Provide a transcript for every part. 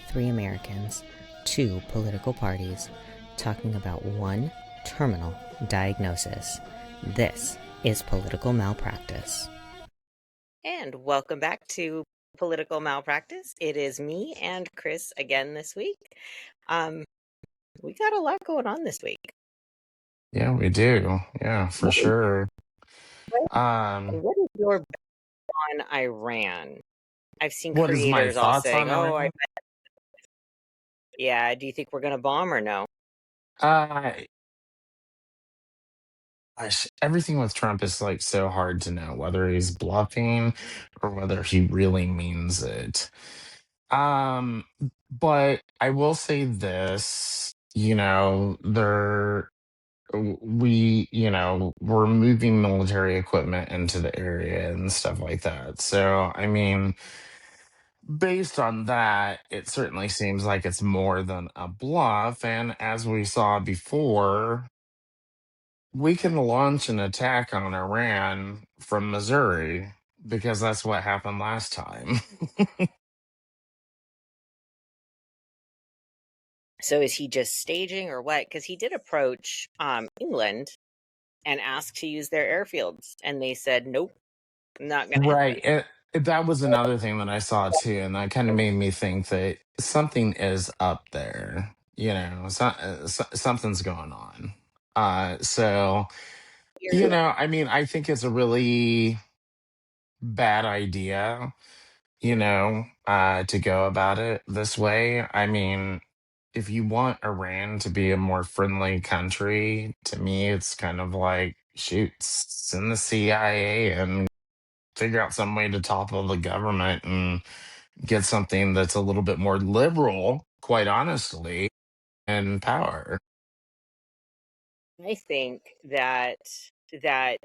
3 Americans, 2 political parties, talking about one terminal diagnosis. This is Political Malpractice. And welcome back to Political Malpractice. It is me and Chris again this week. We got a lot going on this week. Yeah, we do. Yeah, for sure. What is your bet on Iran? I've seen What is my creators all thoughts saying, on "Oh, Iran? yeah, do you think we're going to bomb or no?" Uh, Everything with Trump is like so hard to know whether he's bluffing or whether he really means it. Um, but I will say this, we're moving military equipment into the area and stuff like that. So, I mean, based on that, it certainly seems like it's more than a bluff. And as we saw before, we can launch an attack on Iran from Missouri because that's what happened last time. So is he just staging or what? Because he did approach England and ask to use their airfields, and they said, "Nope, not going to Right. happen." That was another thing that I saw too. And that kind of made me think that something is up there. Something's going on. So, I mean, I think it's a really bad idea, to go about it this way. I mean, if you want Iran to be a more friendly country, to me, it's kind of like, shoot, send the CIA and figure out some way to topple the government and get something that's a little bit more liberal, quite honestly, in power. I think that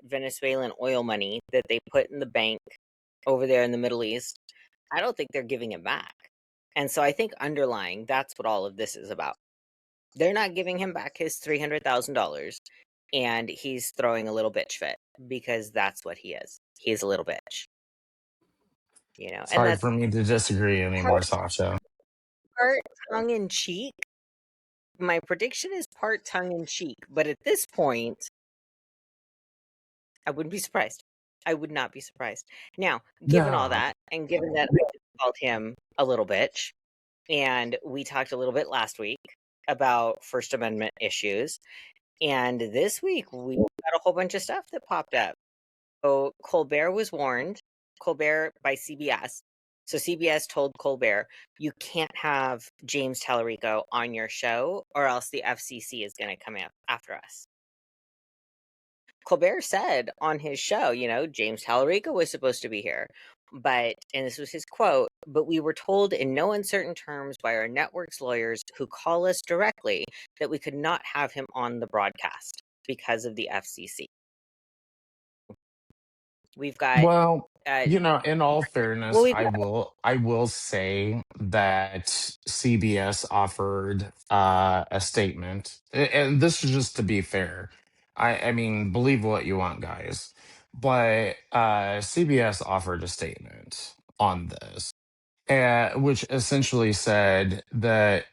Venezuelan oil money that they put in the bank over there in the Middle East, I don't think they're giving it back. And so I think underlying, that's what all of this is about. They're not giving him back his $300,000, and he's throwing a little bitch fit because that's what he is. He's a little bitch, It's and hard that's for me to disagree part anymore, Sasha. part tongue in cheek. My prediction is part tongue in cheek, but at this point, I wouldn't be surprised. I would not be surprised. Now, given all No. that, and given that I just called him a little bitch, and we talked a little bit last week about First Amendment issues, and this week we got a whole bunch of stuff that popped up. So Colbert was warned, Colbert by CBS. So CBS told Colbert, you can't have James Tallarico on your show, or else the FCC is going to come after us. Colbert said on his show, James Tallarico was supposed to be here, and this was his quote, but we were told in no uncertain terms by our network's lawyers who call us directly that we could not have him on the broadcast because of the FCC. We've got, Well, uh, in all well, fairness, we've I will say that CBS offered a statement, and this is just to be fair. I mean, believe what you want, guys, but CBS offered a statement on this, which essentially said that,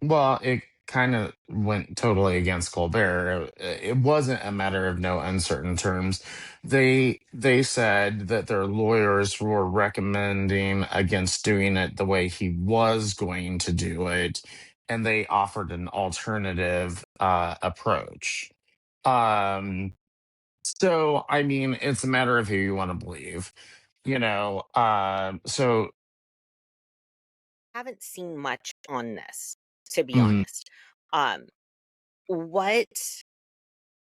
well, it kind of went totally against Colbert. It wasn't a matter of no uncertain terms. They said that their lawyers were recommending against doing it the way he was going to do it, and they offered an alternative approach. Um, so I mean, it's a matter of who you want to believe, So haven't seen much on this, to be mhm. honest. Um, what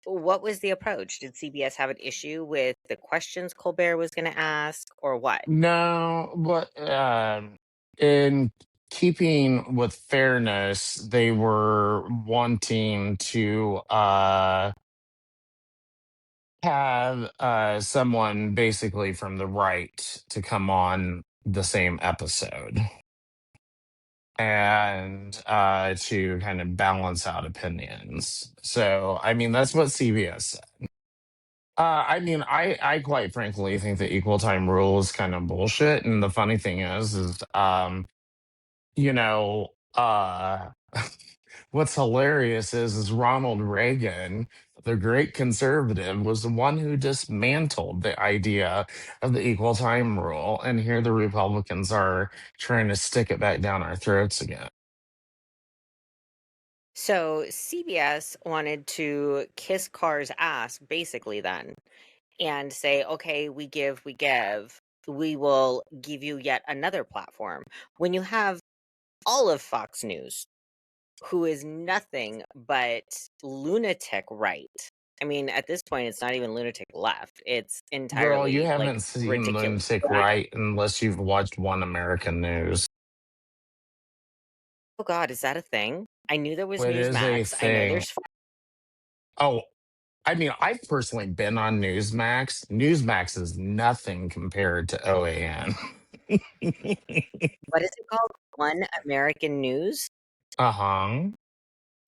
what was the approach? Did CBS have an issue with the questions Colbert was going to ask, or what? No, but in keeping with fairness, they were wanting to have someone basically from the right to come on the same episode and to kind of balance out opinions. So, I mean, that's what CBS said. I mean, I quite frankly think the equal time rule is kind of bullshit. And the funny thing is you know, what's hilarious is Ronald Reagan, the great conservative, was the one who dismantled the idea of the equal time rule. And here the Republicans are trying to stick it back down our throats again. So CBS wanted to kiss Carr's ass basically then and say, okay, we give, we give. We will give you yet another platform. When you have all of Fox News, who is nothing but lunatic right. I mean, at this point, it's not even lunatic left. It's Girl, you entirely like haven't seen ridiculous. Lunatic Right unless you've watched One American News. Oh God, is that a thing? I knew there was It is a Newsmax. I know thing. there's. Oh, I mean, I've personally been on Newsmax. Newsmax is nothing compared to OAN. What is it called? One American News. Uh-huh.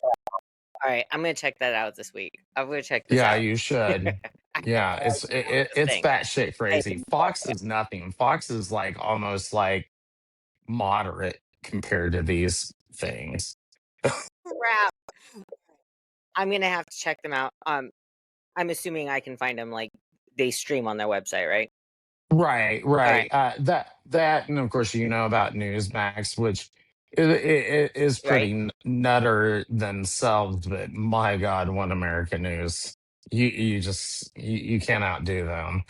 All right, I'm gonna check that out this week. I'm gonna check this Yeah, out. you should. I Yeah, have this it's thing. batshit I crazy. Fox is nothing. Fox is like almost like moderate compared to these things. crap. I'm gonna have to check them out. I'm assuming I can find them like they stream on their website, right? Right, All right, right. That, and of course you know about Newsmax, which it is right. pretty nutter themselves. But my God, One American News, you just you can't outdo them.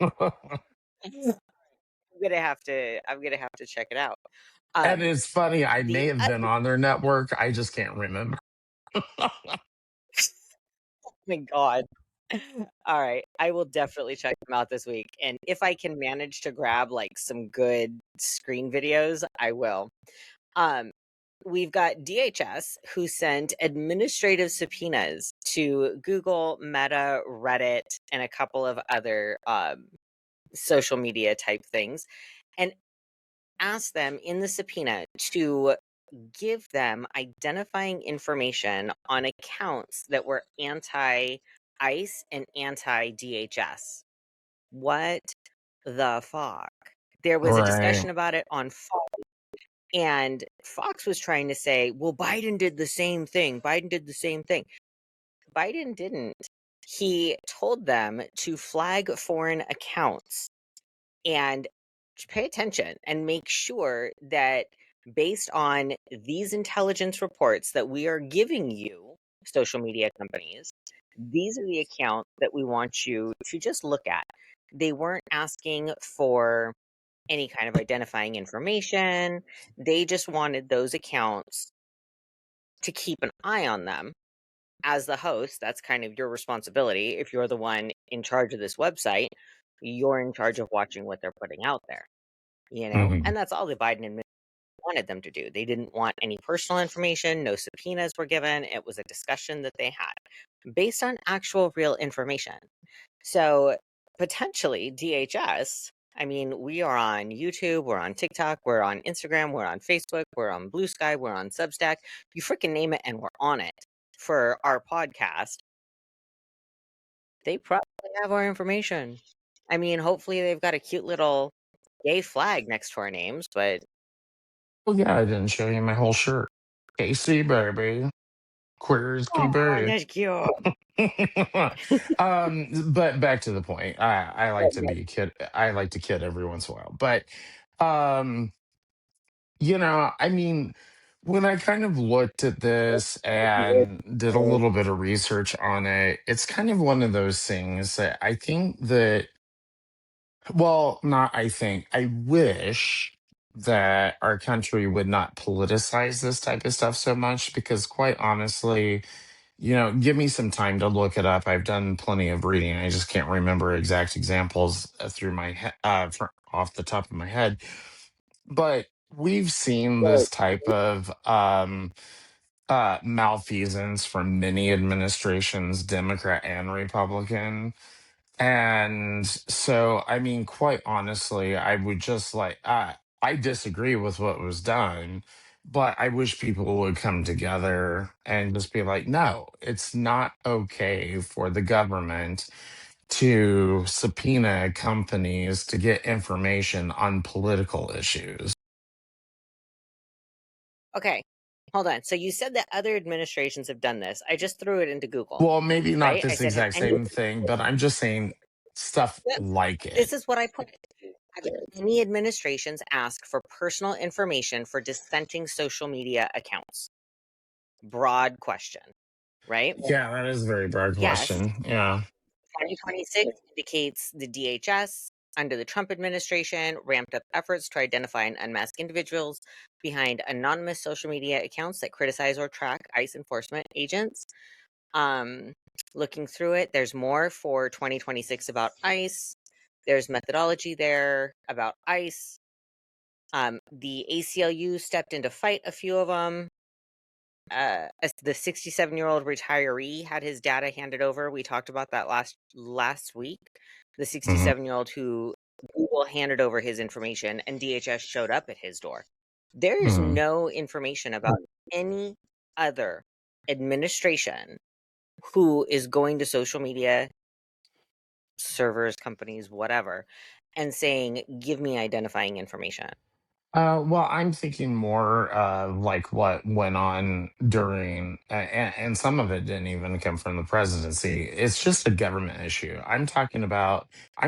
I'm gonna have to check it out. And Um, it's funny, I may the have been on their network, I just can't remember. oh my God. All right, I will definitely check them out this week, and if I can manage to grab like some good screen videos, I will. Um, we've got DHS who sent administrative subpoenas to Google, Meta, Reddit, and a couple of other social media type things, and asked them in the subpoena to give them identifying information on accounts that were anti ICE and anti DHS. What the fuck? There was a Right. discussion about it on Fox, and Fox was trying to say, well, Biden did the same thing. Biden did the same thing. Biden didn't. He told them to flag foreign accounts and pay attention and make sure that based on these intelligence reports that we are giving you, social media companies, these are the accounts that we want you to just look at. They weren't asking for any kind of identifying information. They just wanted those accounts to keep an eye on them. As the host, that's kind of your responsibility. If you're the one in charge of this website, you're in charge of watching what they're putting out there, you know? Mhm. And that's all the Biden administration wanted them to do. They didn't want any personal information, no subpoenas were given. It was a discussion that they had based on actual real information. So potentially DHS, I mean, we are on YouTube, we're on TikTok, we're on Instagram, we're on Facebook, we're on Blue Sky, we're on Substack. You freaking name it, and we're on it for our podcast. They probably have our information. I mean, hopefully they've got a cute little gay flag next to our names, but Well, yeah, I didn't show you my whole shirt. Casey, baby. Queers can oh, be. that's cute. But back to the point. I like to Yes. be a kid. I like to kid every once in a while. But um, I mean, when I kind of looked at this and did a little bit of research on it, it's kind of one of those things that I think that, well, not I think, I wish that our country would not politicize this type of stuff so much because, quite honestly, give me some time to look it up. I've done plenty of reading. I just can't remember exact examples through my off the top of my head. But we've seen this type of malfeasance from many administrations, Democrat and Republican. And so, I mean, quite honestly, I would just like, I disagree with what was done, but I wish people would come together and just be like, no, it's not okay for the government to subpoena companies to get information on political issues. Okay, hold on. So you said that other administrations have done this. I just threw it into Google, Well, maybe not right? I this said, have exact any, same thing, but I'm just saying stuff yeah, like it. this is what I put. Have any administrations asked for personal information for dissenting social media accounts? Broad question, right? Yeah, that is a very broad Yes. question. Yeah. 2026 indicates the DHS under the Trump administration ramped up efforts to identify and unmask individuals behind anonymous social media accounts that criticize or track ICE enforcement agents. Um, Looking through it, there's more for 2026 about ICE. There's methodology there about ICE. The ACLU stepped in to fight a few of them. The 67-year-old retiree had his data handed over. We talked about that last week. The Mhm. 67-year-old who Google handed over his information and DHS showed up at his door. There's Mhm. no information about any other administration who is going to social media servers, companies, whatever, and saying, "Give me identifying information." Well, I'm thinking more like what went on during, and some of it didn't even come from the presidency. It's just a government issue. I'm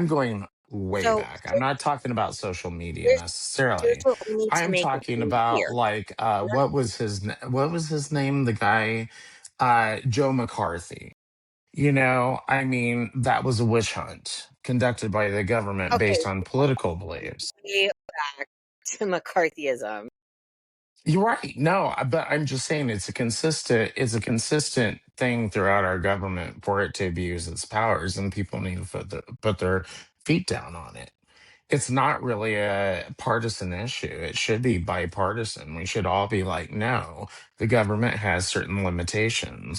going way So back. I'm not talking about social media here's here's necessarily. what we need to I'm make talking clear. about like, what was his name? The guy, Joe McCarthy. I mean, that was a witch hunt conducted by the government Okay, based on political beliefs. way back to McCarthyism. You're right. No, but I'm just saying it's a consistent thing throughout our government for it to abuse its powers, and people need to put their feet down on it. It's not really a partisan issue. It should be bipartisan. We should all be like, no, the government has certain limitations.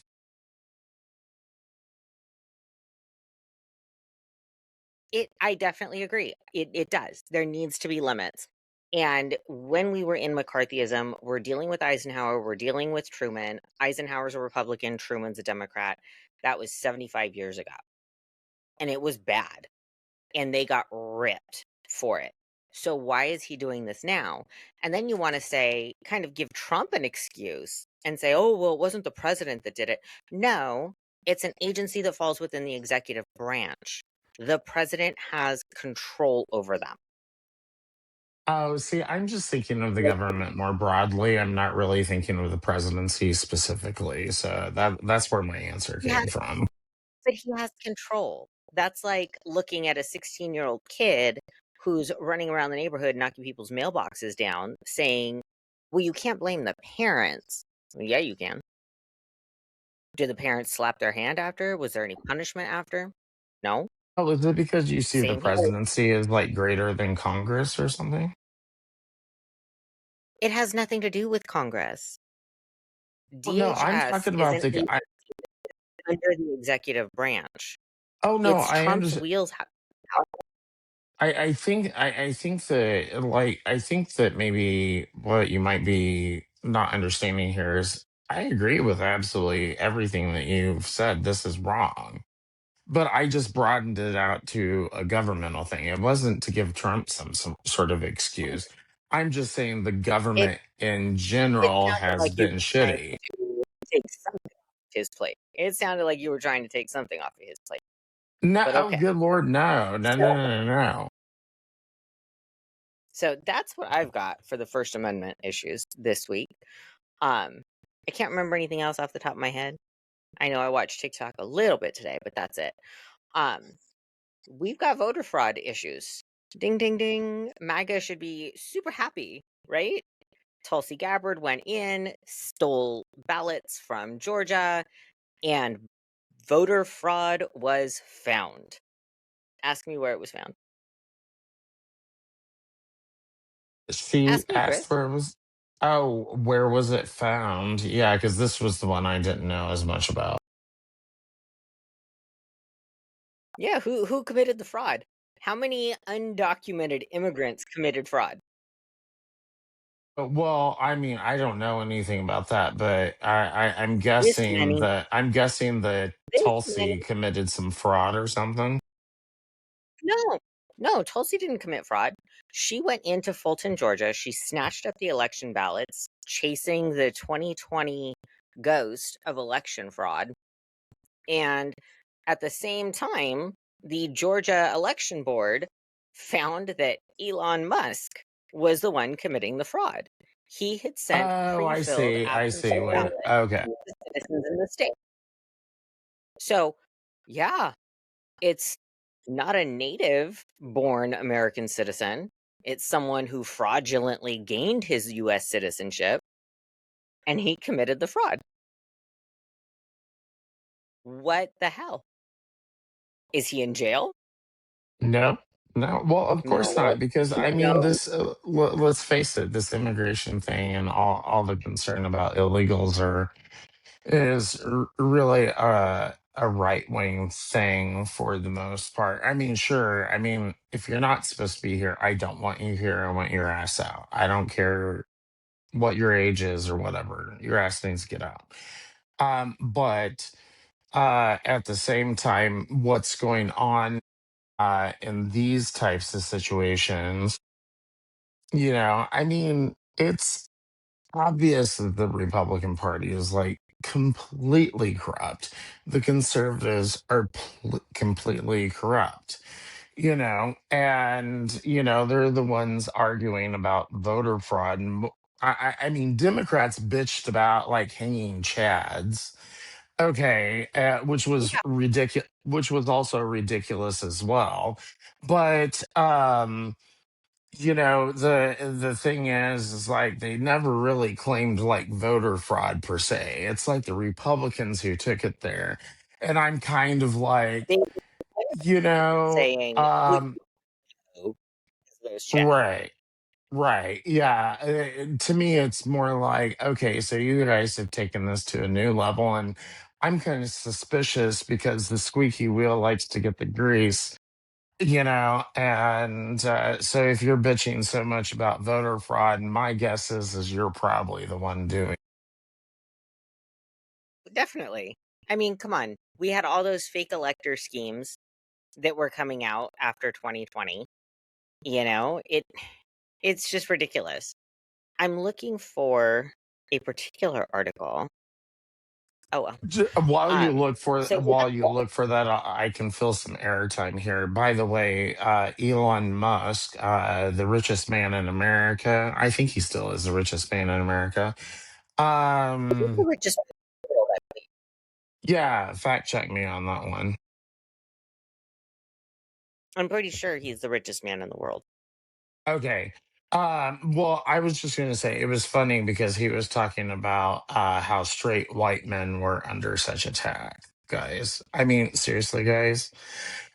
I definitely agree. It does. There needs to be limits. And when we were in McCarthyism, we're dealing with Eisenhower, we're dealing with Truman. Eisenhower's a Republican, Truman's a Democrat. That was 75 years ago. And it was bad. And they got ripped for it. So why is he doing this now? And then you want to say, kind of give Trump an excuse and say, oh, well, it wasn't the president that did it. No, it's an agency that falls within the executive branch. The president has control over them. Oh, see, I'm just thinking of the government more broadly. I'm not really thinking of the presidency specifically. So that's where my answer Yeah, came from. but he has control. That's like looking at a 16-year-old kid who's running around the neighborhood knocking people's mailboxes down, saying, well, you can't blame the parents. Well, yeah, you can. Did the parents slap their hand after? Was there any punishment after? No. Oh, is it because you see the Same here. presidency is like greater than Congress or something? It has nothing to do with Congress. Oh no, I'm DHS talking is about an the. agency under the executive branch. Oh no, It's I Trump's understand. wheels. I think that maybe what you might be not understanding here is I agree with absolutely everything that you've said. This is wrong. But I just broadened it out to a governmental thing. It wasn't to give Trump some sort of excuse. I'm just saying the It, government in it general sounded has like you been were trying shitty. to take something off his plate. It sounded like you were trying to take something off of his plate. No, But oh, okay. good Lord, no, no, no, So, no, no, no. so that's what I've got for the First Amendment issues this week. Um, I can't remember anything else off the top of my head. I know I watched TikTok a little bit today, but that's it. Um, we've got voter fraud issues. Ding, ding, ding. MAGA should be super happy, right? Tulsi Gabbard went in, stole ballots from Georgia, and voter fraud was found. Ask me where it was found. She Ask me, asked Chris. where it was. Oh, where was it found? Yeah, because this was the one I didn't know as much about. Yeah, who committed the fraud? How many undocumented immigrants committed fraud? Well, I mean, I don't know anything about that, but I'm This guessing many. that This many. Tulsi committed some fraud or something. No. No, Tulsi didn't commit fraud. She went into Fulton, Georgia. She snatched up the election ballots, chasing the 2020 ghost of election fraud. And at the same time, the Georgia Election Board found that Elon Musk was the one committing the fraud. He had sent Oh, pre-filled I see. absentee What? ballots Okay. to citizens in the state. So, yeah, it's not a native born American citizen. It's someone who fraudulently gained his US citizenship and he committed the fraud. What the hell? Is he in jail? No, no. Well, of course No. not, because I mean, No. this. Let's face it, this immigration thing and all the concern about illegals is really a right wing thing for the most part. I mean, sure. I mean, if you're not supposed to be here, I don't want you here. I want your ass out. I don't care what your age is or whatever. Your ass needs to get out. But at the same time, what's going on in these types of situations, I mean, it's obvious that the Republican Party is like completely corrupt. The conservatives are completely corrupt, and, they're the ones arguing about voter fraud. And I mean, Democrats bitched about like hanging chads. Okay, which was Yeah, ridiculous, which was also ridiculous as well. But the thing is like they never really claimed like voter fraud per se. It's like the Republicans who took it there. And I'm kind of like, they you know, saying we um, know those checks. right. Right. Yeah. To me, it's more like, okay, so you guys have taken this to a new level. And I'm kind of suspicious because the squeaky wheel likes to get the grease, and so if you're bitching so much about voter fraud, my guess is you're probably the one doing. Definitely. I mean, come on. We had all those fake elector schemes that were coming out after 2020. It's just ridiculous. I'm looking for a particular article. Oh well. While you look for So that, I can fill some airtime here. By the way, Elon Musk, the richest man in America, I think he still is the richest man in America. we Um, were just yeah, fact check me on that one. I'm pretty sure he's the richest man in the world. Okay. Well, I was just going to say it was funny because he was talking about how straight white men were under such attack, guys. I mean, seriously, guys.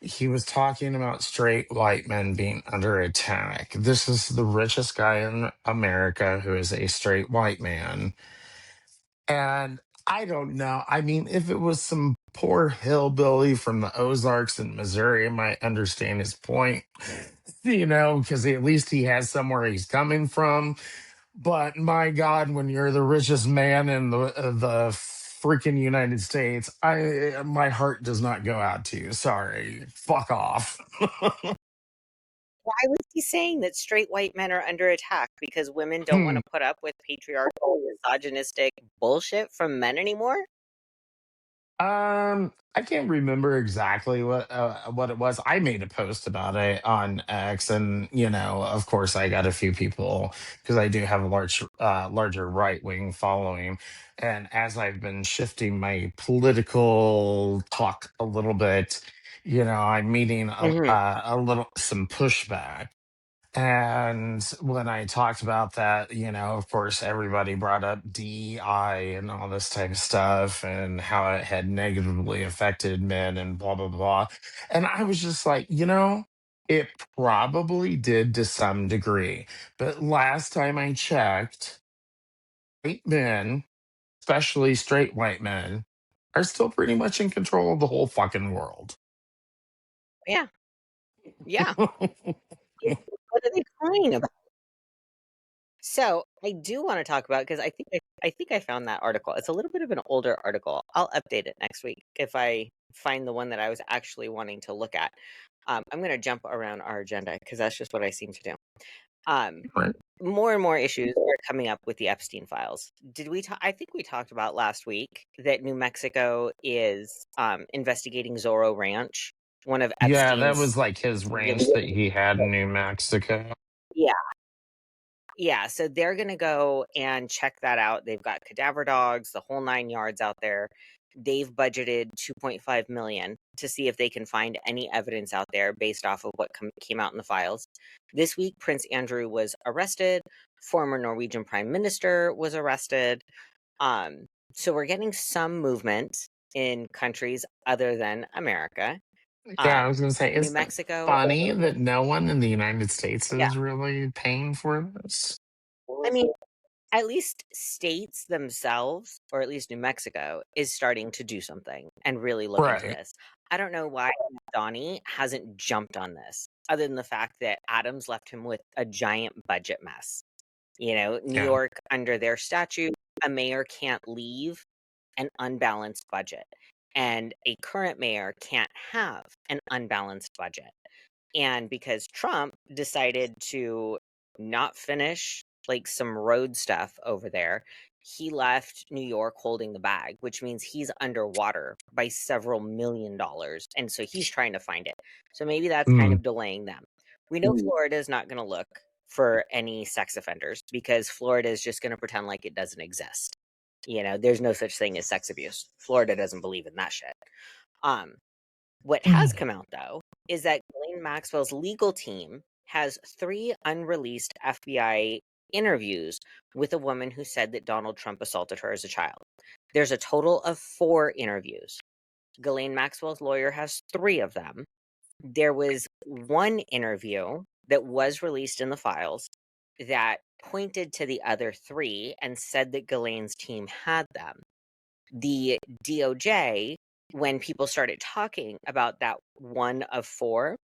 He was talking about straight white men being under attack. This is the richest guy in America who is a straight white man. And I don't know. I mean, if it was some poor hillbilly from the Ozarks in Missouri, I might understand his point, because at least he has somewhere he's coming from. But my God, when you're the richest man in the freaking United States, my heart does not go out to you. Sorry, fuck off. Why was he saying that straight white men are under attack because women don't want to put up with patriarchal, misogynistic bullshit from men anymore? I can't remember exactly what it was. I made a post about it on X, and of course, I got a few people because I do have a larger right wing following. And as I've been shifting my political talk a little bit, I'm meeting Hmm. a little some pushback. And when I talked about that, of course, everybody brought up DEI and all this type of stuff and how it had negatively affected men and blah, blah, blah. And I was just like, it probably did to some degree. But last time I checked, white men, especially straight white men, are still pretty much in control of the whole fucking world. Yeah, yeah. What are they crying about? So I do want to talk about because I think I found that article. It's a little bit of an older article. I'll update it next week if I find the one that I was actually wanting to look at. I'm going to jump around our agenda because that's just what I seem to do. Um, Right. more and more issues are coming up with the Epstein Files. Did we talk? I think we talked about last week that New Mexico is investigating Zorro Ranch, one of Yeah, that Epstein's was like his really. ranch that he had in New Mexico. Yeah. Yeah, so they're gonna go and check that out. They've got cadaver dogs, the whole 9 yards out there. They've budgeted 2.5 million to see if they can find any evidence out there based off of what came out in the files. This week, Prince Andrew was arrested. Former Norwegian Prime Minister was arrested. So we're getting some movement in countries other than America. Yeah, I was gonna say, New isn't it Mexico, funny that no one in the United States yeah. is really paying for this? I mean, at least states themselves, or at least New Mexico, is starting to do something and really look into Right. this. I don't know why Donnie hasn't jumped on this, other than the fact that Adams left him with a giant budget mess. New Yeah. York, under their statute, a mayor can't leave an unbalanced budget, and a current mayor can't have an unbalanced budget. And because Trump decided to not finish like some road stuff over there, he left New York holding the bag, which means he's underwater by several $1,000,000. And so he's trying to find it. So maybe that's kind Mm. of delaying them. We know Florida is not going to look for any sex offenders because Florida is just going to pretend like it doesn't exist. There's no such thing as sex abuse. Florida doesn't believe in that shit. Um, what has come out, though, is that Ghislaine Maxwell's legal team has 3 unreleased FBI interviews with a woman who said that Donald Trump assaulted her as a child. There's a total of 4 interviews. Ghislaine Maxwell's lawyer has 3 of them. There was one interview that was released in the files that pointed to the other 3 and said that Ghislaine's team had them. The DOJ, when people started talking about that one of 4,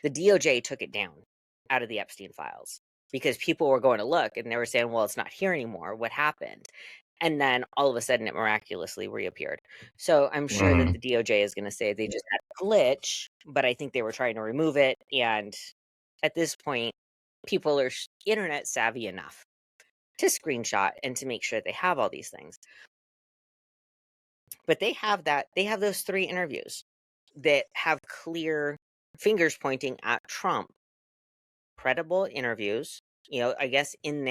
the DOJ took it down out of the Epstein files because people were going to look and they were saying, well, it's not here anymore. What happened? And then all of a sudden it miraculously reappeared. So I'm sure that Mm. the DOJ is going to say they just had a glitch, but I think they were trying to remove it. And at this point, people are internet savvy enough to screenshot and to make sure they have all these things. But they have those 3 interviews that have clear fingers pointing at Trump. Credible interviews. I guess in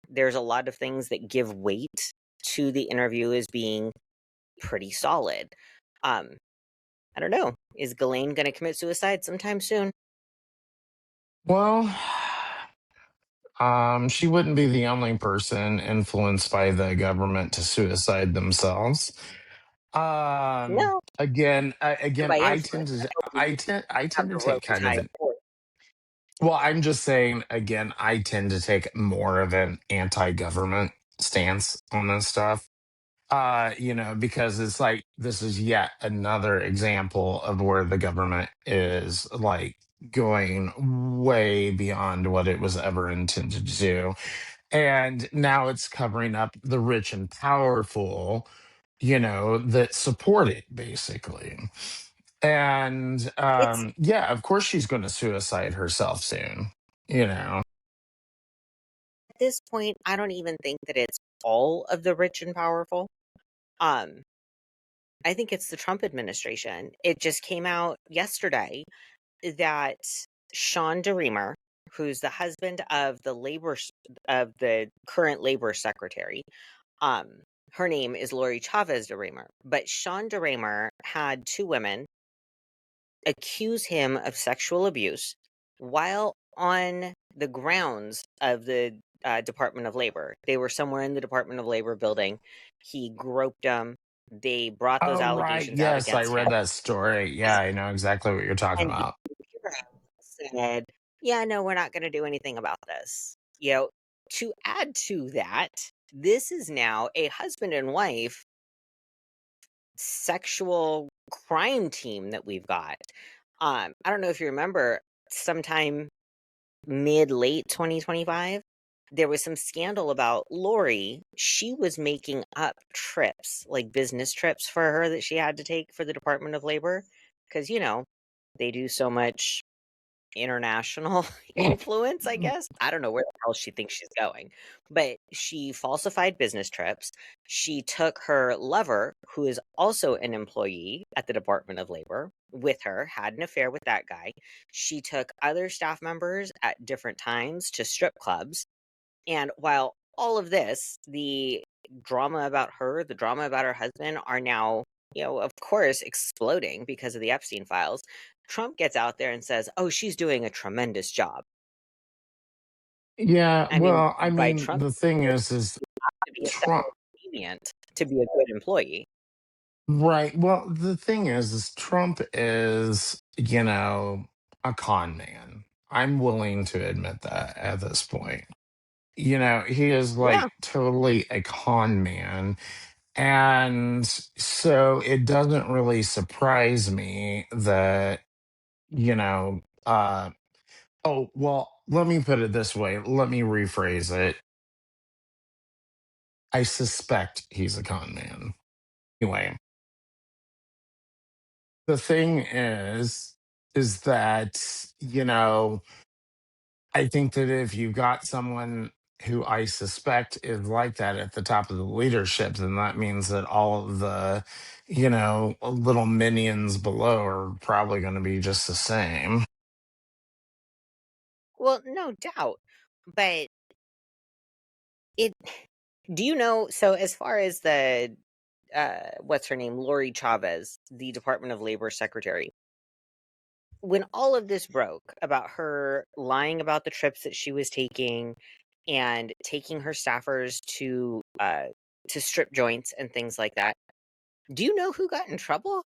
there's a lot of things that give weight to the interview as being pretty solid. Um, I don't know. Is Ghislaine going to commit suicide sometime soon? Well, she wouldn't be the only person influenced by the government to suicide themselves. No. And Again, by I influence, tend I to, hope we I tend, I have tend to the take kind of Robitaille an. Accord. Well, I'm just saying again, I tend to take more of an anti-government stance on this stuff. Because it's like this is yet another example of where the government is like going way beyond what it was ever intended to do. And now it's covering up the rich and powerful, that support it basically. And It's yeah, of course she's going to suicide herself soon, you know. at this point, I don't even think that it's all of the rich and powerful. Um, I think it's the Trump administration. It just came out yesterday that Sean DeRemer, who's the husband of of the current labor secretary, um, her name is Lori Chavez DeRemer, but Sean DeRemer had 2 women accuse him of sexual abuse while on the grounds of the Department of Labor. They were somewhere in the Department of Labor building. He groped them. They brought those Oh, right. allegations out Yes, I against him. read that story. Yeah, I know exactly what you're talking And about. said, yeah, no, we're not going to do anything about this. To add to that, this is now a husband and wife sexual crime team that we've got. I don't know if you remember, sometime late 2025, there was some scandal about Lori. She was making up trips, like business trips for her that she had to take for the Department of Labor. Because, They do so much international influence, I guess. I don't know where the hell she thinks she's going. But she falsified business trips. She took her lover, who is also an employee at the Department of Labor, with her, had an affair with that guy. She took other staff members at different times to strip clubs. And while all of this, the drama about her, the drama about her husband are now, of course, exploding because of the Epstein files. Trump gets out there and says, "Oh, she's doing a tremendous job." Yeah, I mean, well, I by mean, Trump the thing is to be a Trump, sexual deviant to be a good employee. right? Well, the thing is Trump is, a con man. I'm willing to admit that at this point. He is Yeah. like totally a con man. And so it doesn't really surprise me that, you know, oh, well, let me put it this way. Let me rephrase it. I suspect he's a con man. Anyway, the thing is that, I think that if you've got someone who I suspect is like that at the top of the leadership, then that means that all of the, little minions below are probably going to be just the same. Well, no doubt. But it do you know, so as far as the what's her name, Lori Chavez, the Department of Labor secretary, when all of this broke about her lying about the trips that she was taking and taking her staffers to strip joints and things like that, do you know who got in trouble?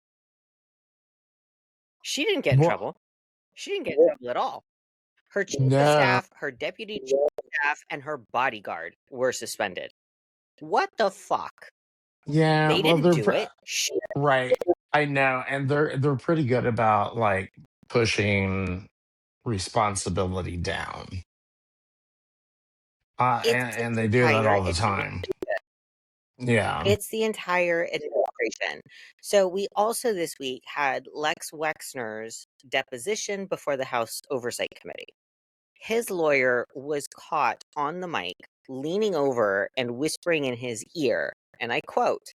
She didn't get in Well, trouble. She didn't get in trouble at all. Her chief of no, staff, her deputy chief of staff, and her bodyguard were suspended. What the fuck? yeah, They well, didn't do it. right. I know, and they're pretty good about like pushing responsibility down. It's And the they do that entire all the time. Yeah. It's the entire administration. So we also this week had Lex Wexner's deposition before the House Oversight Committee. His lawyer was caught on the mic, leaning over and whispering in his ear, and I quote,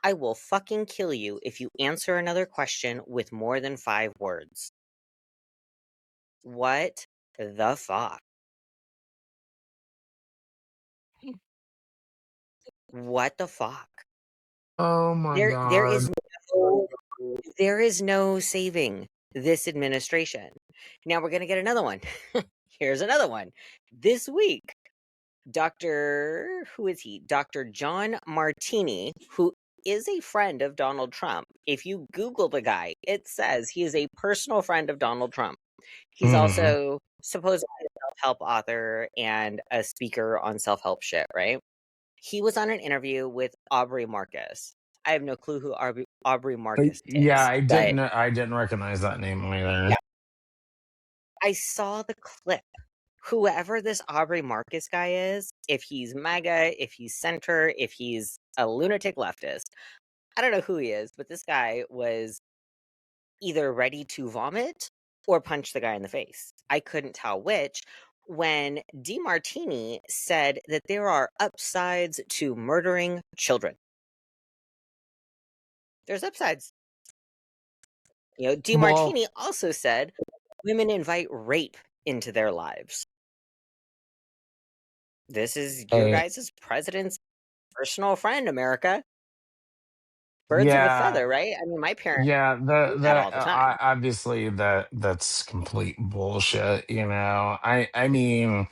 "I will fucking kill you if you answer another question with more than 5 words." What the fuck? What the fuck? Oh my There is God. no There is no saving this administration. Now we're going to get another one. Here's another one. This week, who is he? Dr. John Martini, who is a friend of Donald Trump. If you Google the guy, it says he is a personal friend of Donald Trump. He's Mhm. also supposedly a self-help author and a speaker on self-help shit, right? He was on an interview with Aubrey Marcus. I have no clue who Aubrey Marcus Yeah, is, but I didn't recognize that name either. yeah, I saw the clip. Whoever this Aubrey Marcus guy is, if he's MAGA, if he's center, if he's a lunatic leftist, I don't know who he is, but this guy was either ready to vomit or punch the guy in the face. I couldn't tell which. When DeMartini said that there are upsides to murdering children, there's upsides. Well, DeMartini also said women invite rape into their lives. This is your I, guys' president's personal friend, America. Birds of a yeah, feather, right? I mean, my parents yeah. do that all the time. Obviously that's complete bullshit. I mean,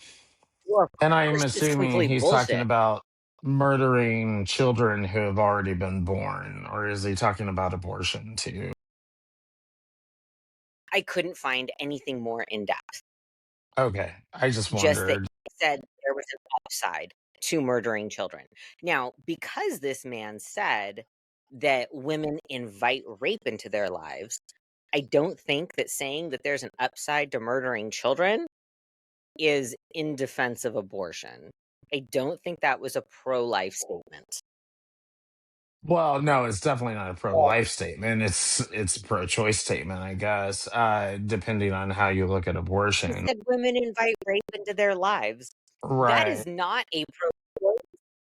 Well, of and I'm course, it's assuming complete he's talking bullshit. about murdering children who have already been born, or is he talking about abortion too? I couldn't find anything more in depth. Okay, I just Just that wondered. he said there was an upside to murdering children. Now, because this man said that women invite rape into their lives, I don't think that saying that there's an upside to murdering children is in defense of abortion. I don't think that was a pro-life statement. Well, no, it's definitely not a pro-life statement. It's a pro-choice statement, I guess, depending on how you look at He abortion. said women invite rape into their lives. That is Right. not a pro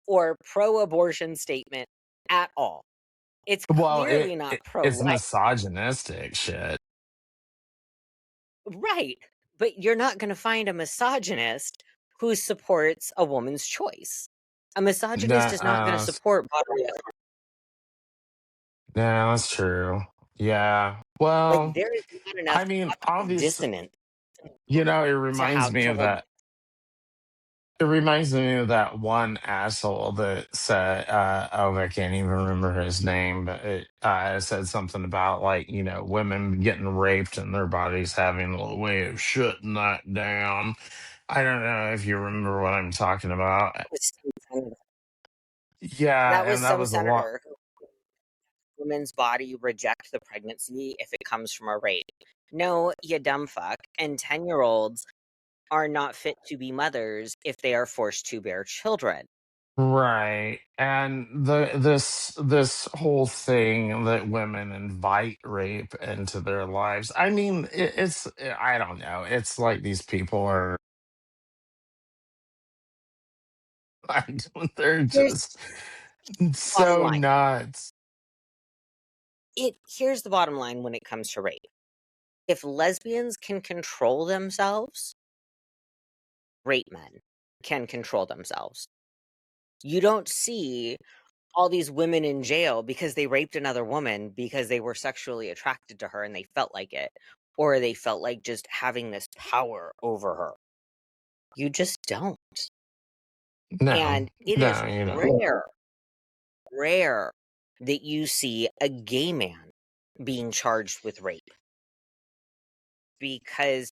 or pro-abortion statement at all. It's Well, clearly not it's pro-life. misogynistic shit. Right. But you're not going to find a misogynist who supports a woman's choice. A misogynist That is not going to support bodily autonomy. yeah, that's true. Yeah. Like Well, there is not enough I mean, logical obviously, dissonance it to reminds how me to of hold. that. It reminds me of that one asshole that said, "Oh, I can't even remember his name," but it said something about like women getting raped and their bodies having a way of shutting that down. I don't know if you remember what I'm talking about. That Yeah, was and that some was a lot. senator who woman's body reject the pregnancy if it comes from a rape. No, you dumb fuck. And 10-year-olds are not fit to be mothers if they are forced to bear children. Right. And this whole thing that women invite rape into their lives. I mean, it's I don't know. It's like these people are they're Here's just the bottom so line. nuts. Here's the bottom line when it comes to rape. If lesbians can control themselves, rape men can control themselves. You don't see all these women in jail because they raped another woman because they were sexually attracted to her and they felt like it, or they felt like just having this power over her. You just don't. No, And it is no, you know. rare that you see a gay man being charged with rape because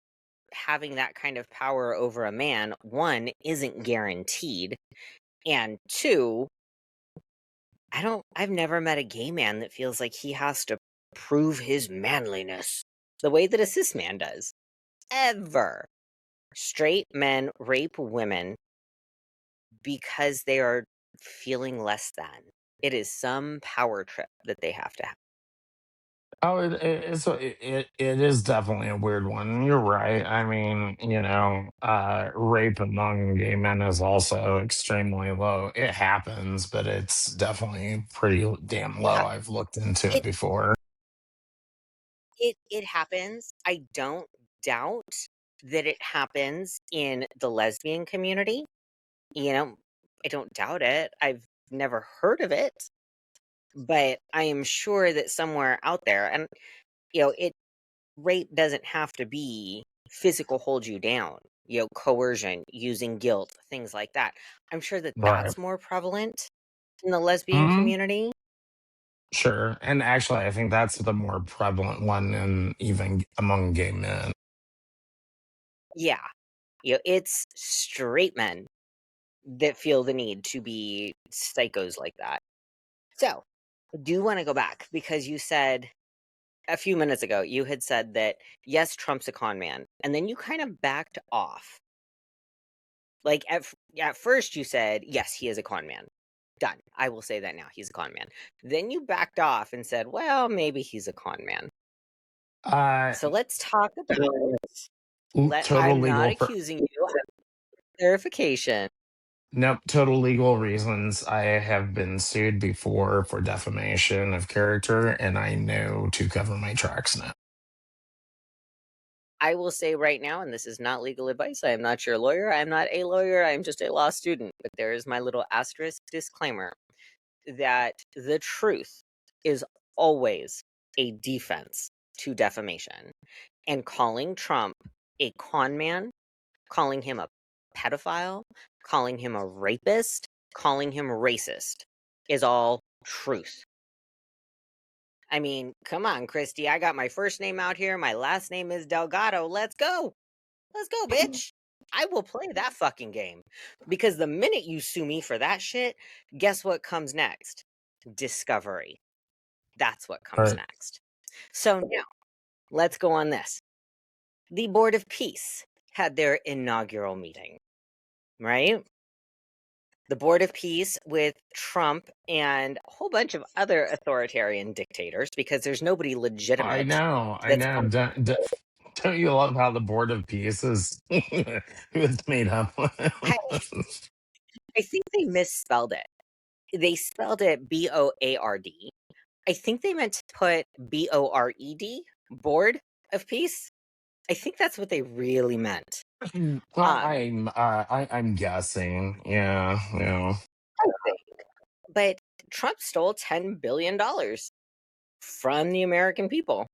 having that kind of power over a man, one, isn't guaranteed, and two, I've never met a gay man that feels like he has to prove his manliness the way that a cis man does. Ever. Straight men rape women because they are feeling less than. It is some power trip that they have to have. Oh, it is definitely a weird one. You're right. I mean, rape among gay men is also extremely low. It happens, but it's definitely pretty damn low. Yeah, I've looked into it it before. it happens. I don't doubt that it happens in the lesbian community. You know, I don't doubt it. I've never heard of it, but I am sure that somewhere out there, and it rape doesn't have to be physical hold you down, coercion, using guilt, things like that. I'm sure that Right. that's more prevalent in the lesbian Hmm. community. Sure. And actually, I think that's the more prevalent one, in even among gay men. Yeah, it's straight men that feel the need to be psychos like that. So, I do want to go back because you said a few minutes ago, you had said that yes, Trump's a con man, and then you kind of backed off. Like at first, you said yes, he is a con man. Done. I will say that now. He's a con man. Then you backed off and said, well, maybe he's a con man. Uh, So let's talk about total I'm not legal. accusing you. Clarification. Nope, total legal reasons. I have been sued before for defamation of character, and I know to cover my tracks now. I will say right now, and this is not legal advice. I am not your lawyer. I am not a lawyer. I am just a law student. But there is my little asterisk disclaimer that the truth is always a defense to defamation. And calling Trump a con man, calling him a pedophile, calling him a rapist, calling him racist is all truth. I mean, come on, Christy. I got my first name out here. My last name is Delgado. Let's go. Let's go, bitch. I will play that fucking game. Because the minute you sue me for that shit, guess what comes next? Discovery. That's what All comes right. next. So now, let's go on this. The Board of Peace had their inaugural meeting, right? The Board of Peace with Trump and a whole bunch of other authoritarian dictators, because there's nobody I legitimate know, I that's know. on. Don't you love how the Board of Peace is who it's made up I, with? I think they misspelled it. They spelled it Board. I think they meant to put Bored, Board of Peace. I think that's what they really meant. Well, Um, I'm guessing. Yeah, yeah. I think. But Trump stole $10 billion from the American people.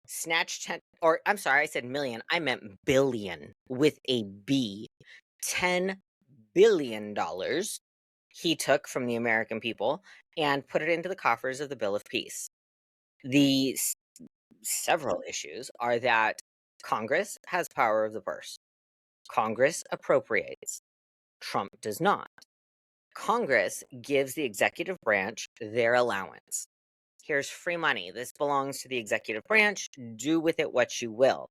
Snatched 10, or I'm sorry, I said million. I meant billion with a B. $10 billion he took from the American people and put it into the coffers of the Bill of Peace. The several issues are that Congress has power of the purse. Congress appropriates. Trump does not. Congress gives the executive branch their allowance. Here's free money. This belongs to the executive branch. Do with it what you will.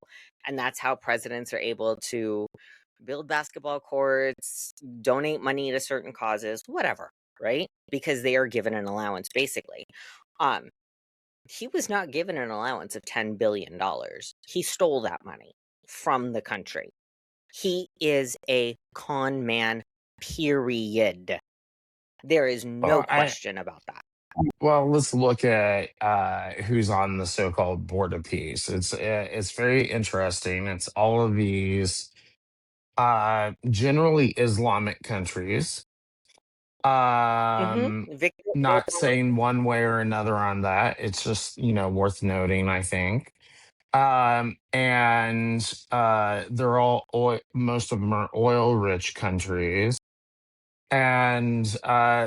And that's how presidents are able to build basketball courts, donate money to certain causes, whatever, right? Because they are given an allowance, basically. Um, he was not given an allowance of $10 billion. He stole that money from the country. He is a con man, period. There is no Well, I question about that. well, let's look at who's on the so-called Board of Peace. It's very interesting. It's all of these generally Islamic countries. Victor Not saying one way or another on that. It's just, worth noting, I think. And they're all most of them are oil rich countries, and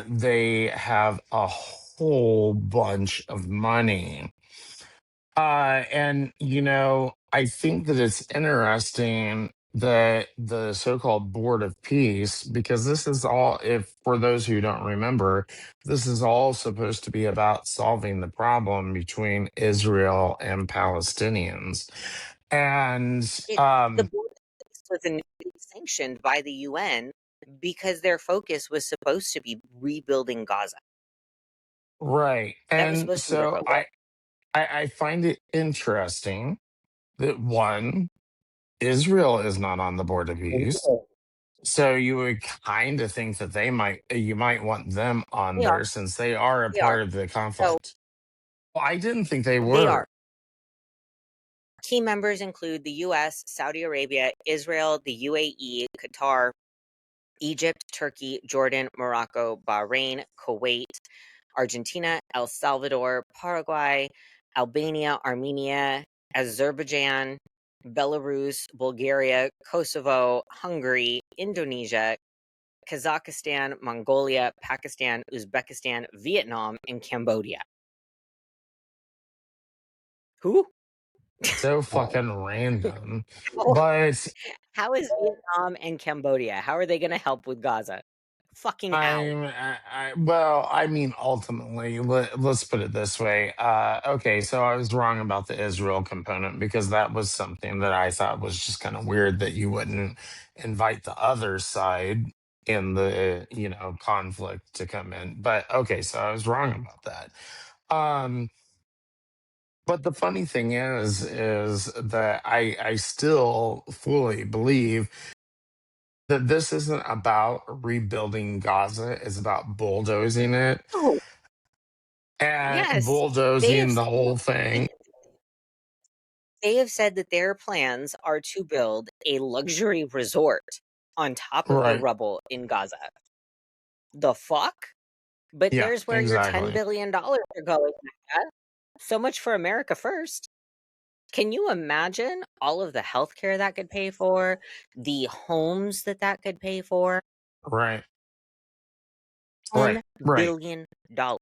they have a whole bunch of money. And I think that it's interesting that the so-called Board of Peace, because this is all, if for those who don't remember, this is all supposed to be about solving the problem between Israel and Palestinians. And the board was initially sanctioned by the UN because their focus was supposed to be rebuilding Gaza. right. That was And supposed to be their so focus. I find it interesting that one, Israel is not on the Board of Peace. So you would kind of think that you might want them on They are. there since they are a They are. part of the So conflict. Well, I didn't think they they are. were. Key members include the US, Saudi Arabia, Israel, the UAE, Qatar, Egypt, Turkey, Jordan, Morocco, Bahrain, Kuwait, Argentina, El Salvador, Paraguay, Albania, Armenia, Azerbaijan, Belarus, Bulgaria, Kosovo, Hungary, Indonesia, Kazakhstan, Mongolia, Pakistan, Uzbekistan, Vietnam, and Cambodia. Who? So fucking random. How But how is Vietnam and Cambodia? How are they going to help with Gaza? Fucking how? well, I mean, ultimately, let's put it this way. Okay, so I was wrong about the Israel component because that was something that I thought was just kind of weird that you wouldn't invite the other side in the, conflict to come in. But okay, so I was wrong about that. Um, but the funny thing is that I still fully believe that this isn't about rebuilding Gaza, it's about bulldozing it Oh, and yes. They have bulldozing the said whole thing. they have said that their plans are to build a luxury resort on top of the Right. rubble in Gaza. The fuck? But Yeah, there's where your $10 exactly. billion are going. Mecca. So much for America first. Can you imagine all of the healthcare that could pay for, the homes that could pay for? Right. Right. $10 Right. billion. Yeah.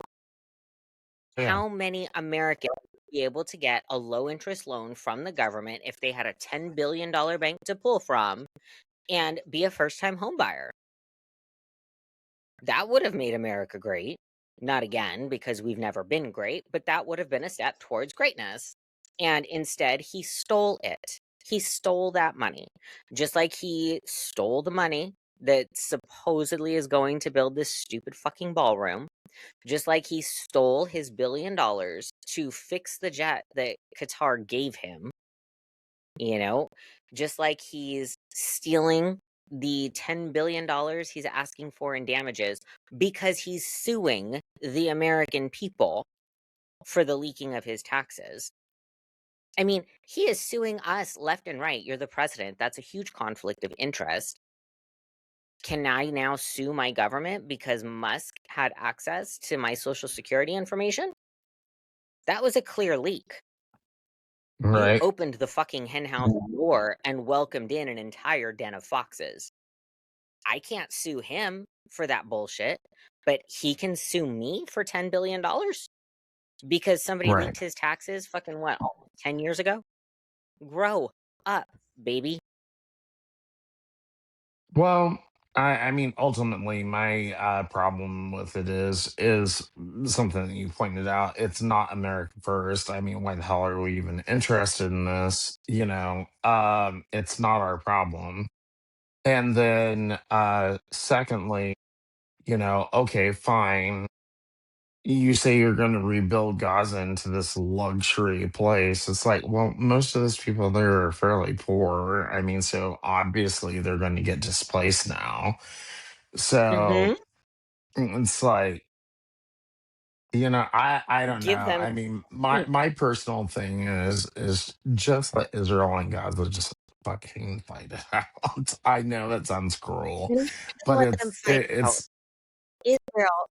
How many Americans would be able to get a low interest loan from the government if they had a $10 billion bank to pull from and be a first time home buyer? That would have made America great. Not again, because we've never been great, but that would have been a step towards greatness. And instead, he stole it. He stole that money. Just like he stole the money that supposedly is going to build this stupid fucking ballroom, just like he stole his $1 billion to fix the jet that Qatar gave him, you know, just like he's stealing the $10 billion he's asking for in damages because he's suing the American people for the leaking of his taxes. I mean, he is suing us left and right. You're the president. That's a huge conflict of interest. Can I now sue my government because Musk had access to my social security information? That was a clear leak. You Right. opened the fucking henhouse door and welcomed in an entire den of foxes. I can't sue him for that bullshit, but he can sue me for $10 billion because somebody Right. leaked his taxes fucking what, 10 years ago? Grow up, baby. Well, I mean, ultimately, my problem with it is something that you pointed out. It's not America first. I mean, why the hell are we even interested in this? It's not our problem. And then, secondly, okay, fine. You say you're going to rebuild Gaza into this luxury place. It's like, well, most of those people there are fairly poor. I mean, so obviously they're going to get displaced now. So Mm-hmm. it's like, I don't know. Give them. I mean, my personal thing is just let Israel and Gaza just fucking fight it out. I know that sounds cruel, but Let them fight out. it's Israel.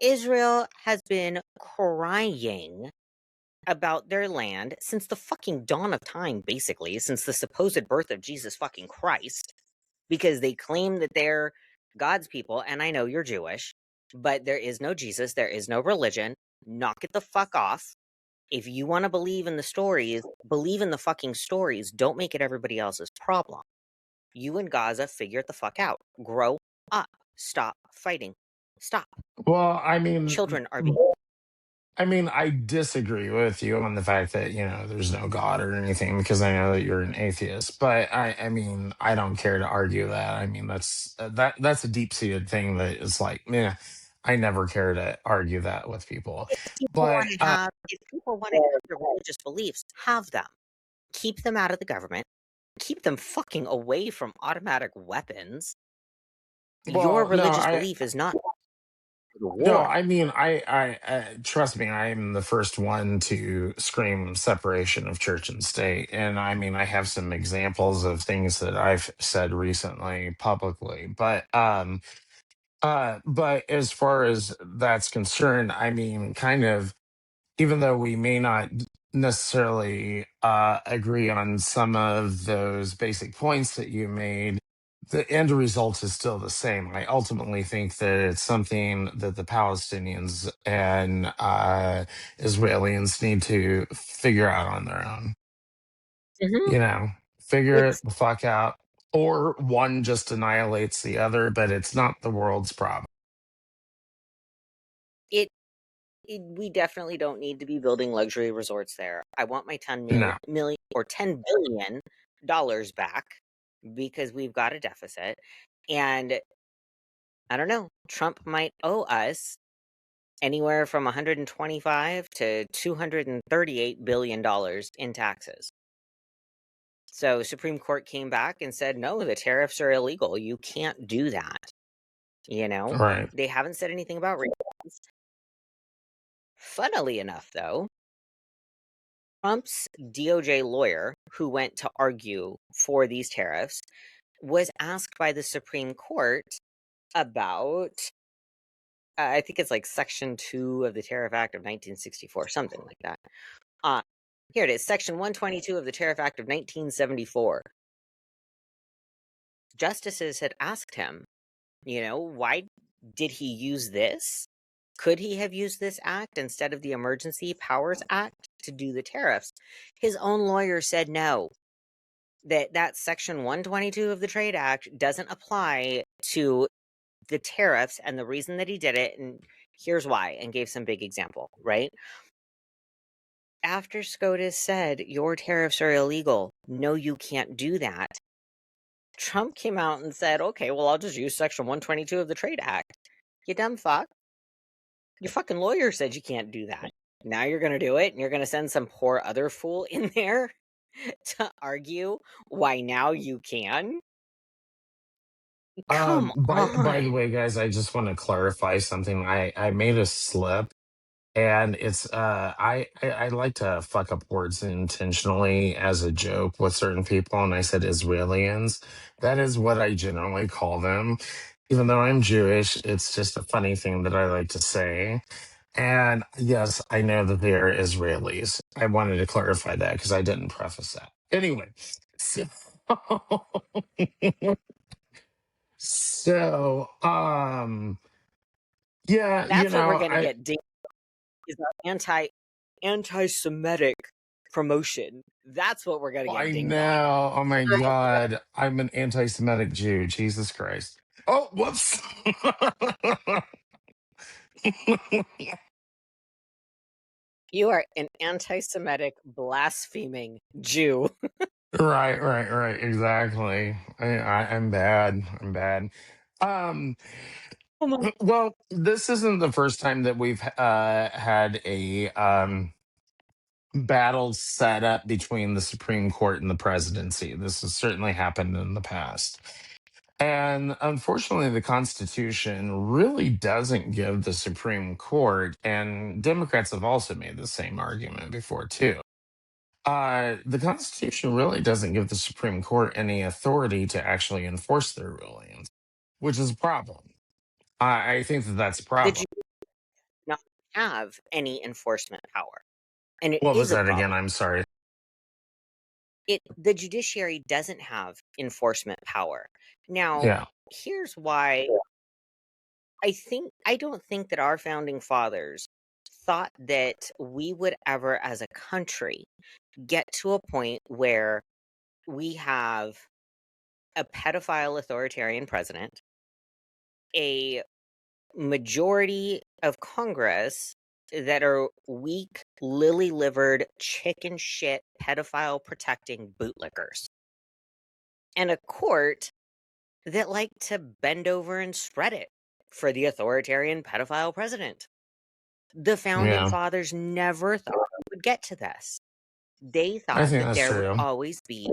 Israel has been crying about their land since the fucking dawn of time, basically, since the supposed birth of Jesus fucking Christ, because they claim that they're God's people. And I know you're Jewish, but there is no Jesus, there is no religion. Knock it the fuck off. If you want to believe in the stories, believe in the fucking stories. Don't make it everybody else's problem. You and Gaza, figure it the fuck out. Grow up. Stop fighting. Stop. well, I mean, Children are being. I disagree with you on the fact that, there's no God or anything because I know that you're an atheist. But I mean, I don't care to argue that. I mean, that's a deep-seated thing that is like, I never care to argue that with people. But If people want to have their religious beliefs, have them. Keep them out of the government. Keep them fucking away from automatic weapons. Your well, no, religious I belief is not the no, war. I mean, I trust me, I am the first one to scream separation of church and state, and I mean, I have some examples of things that I've said recently publicly, but as far as that's concerned, I mean, kind of, even though we may not necessarily agree on some of those basic points that you made, the end result is still the same. I ultimately think that it's something that the Palestinians and Israelis need to figure out on their own. Hmm. You know, figure it It's the fuck out. Or one just annihilates the other, but it's not the world's problem. it, we definitely don't need to be building luxury resorts there. I want my 10 No. million or $10 billion back because we've got a deficit. And I don't know, Trump might owe us anywhere from 125 to $238 billion in taxes. So Supreme Court came back and said, no, the tariffs are illegal. You can't do that. You know, Right. they haven't said anything about refunds. Funnily enough, though, Trump's DOJ lawyer who went to argue for these tariffs was asked by the Supreme Court about, I think it's like Section 2 of the Tariff Act of 1964, something like that. Uh, Here it is, Section 122 of the Tariff Act of 1974. Justices had asked him, why did he use this? Could he have used this act instead of the Emergency Powers Act to do the tariffs? His own lawyer said no, that Section 122 of the Trade Act doesn't apply to the tariffs, and the reason that he did it, and here's why, and gave some big example, right? After SCOTUS said, your tariffs are illegal, no, you can't do that, Trump came out and said, okay, well, I'll just use Section 122 of the Trade Act. You dumb fuck. Your fucking lawyer said you can't do that. Now you're going to do it, and you're going to send some poor other fool in there to argue why now you can? Come By the on. way, guys, I just want to clarify something. I made a slip, and it's I like to fuck up words intentionally as a joke with certain people, and I said Israelis. That is what I generally call them. Even though I'm Jewish, it's just a funny thing that I like to say. And yes, I know that they are Israelis. I wanted to clarify that because I didn't preface that. Anyway, so, so yeah, That's what we're going to get dinged is our anti-Semitic promotion. That's what we're going to get I dinged on. know. Oh my God. I'm an anti Semitic Jew. Jesus Christ. Oh, whoops. You are an anti-Semitic blaspheming Jew. Right. Exactly. I'm bad. I'm bad. Um, Oh my. well, this isn't the first time that we've had a battle set up between the Supreme Court and the presidency. This has certainly happened in the past. And unfortunately, the Constitution really doesn't give the Supreme Court, and Democrats have also made the same argument before, too. The Constitution really doesn't give the Supreme Court any authority to actually enforce their rulings, which is a problem. I think that that's a The problem. Jew does not have any enforcement power, and it What was is a that again? problem. I'm sorry. The judiciary doesn't have enforcement power. Now, Yeah. here's why I don't think that our founding fathers thought that we would ever as a country get to a point where we have a pedophile authoritarian president, a majority of Congress that are weak, lily livered, chicken shit, pedophile protecting bootlickers, and a court that like to bend over and spread it for the authoritarian pedophile president. The founding Yeah. fathers never thought we would get to this. They I thought think that that's there would true. always be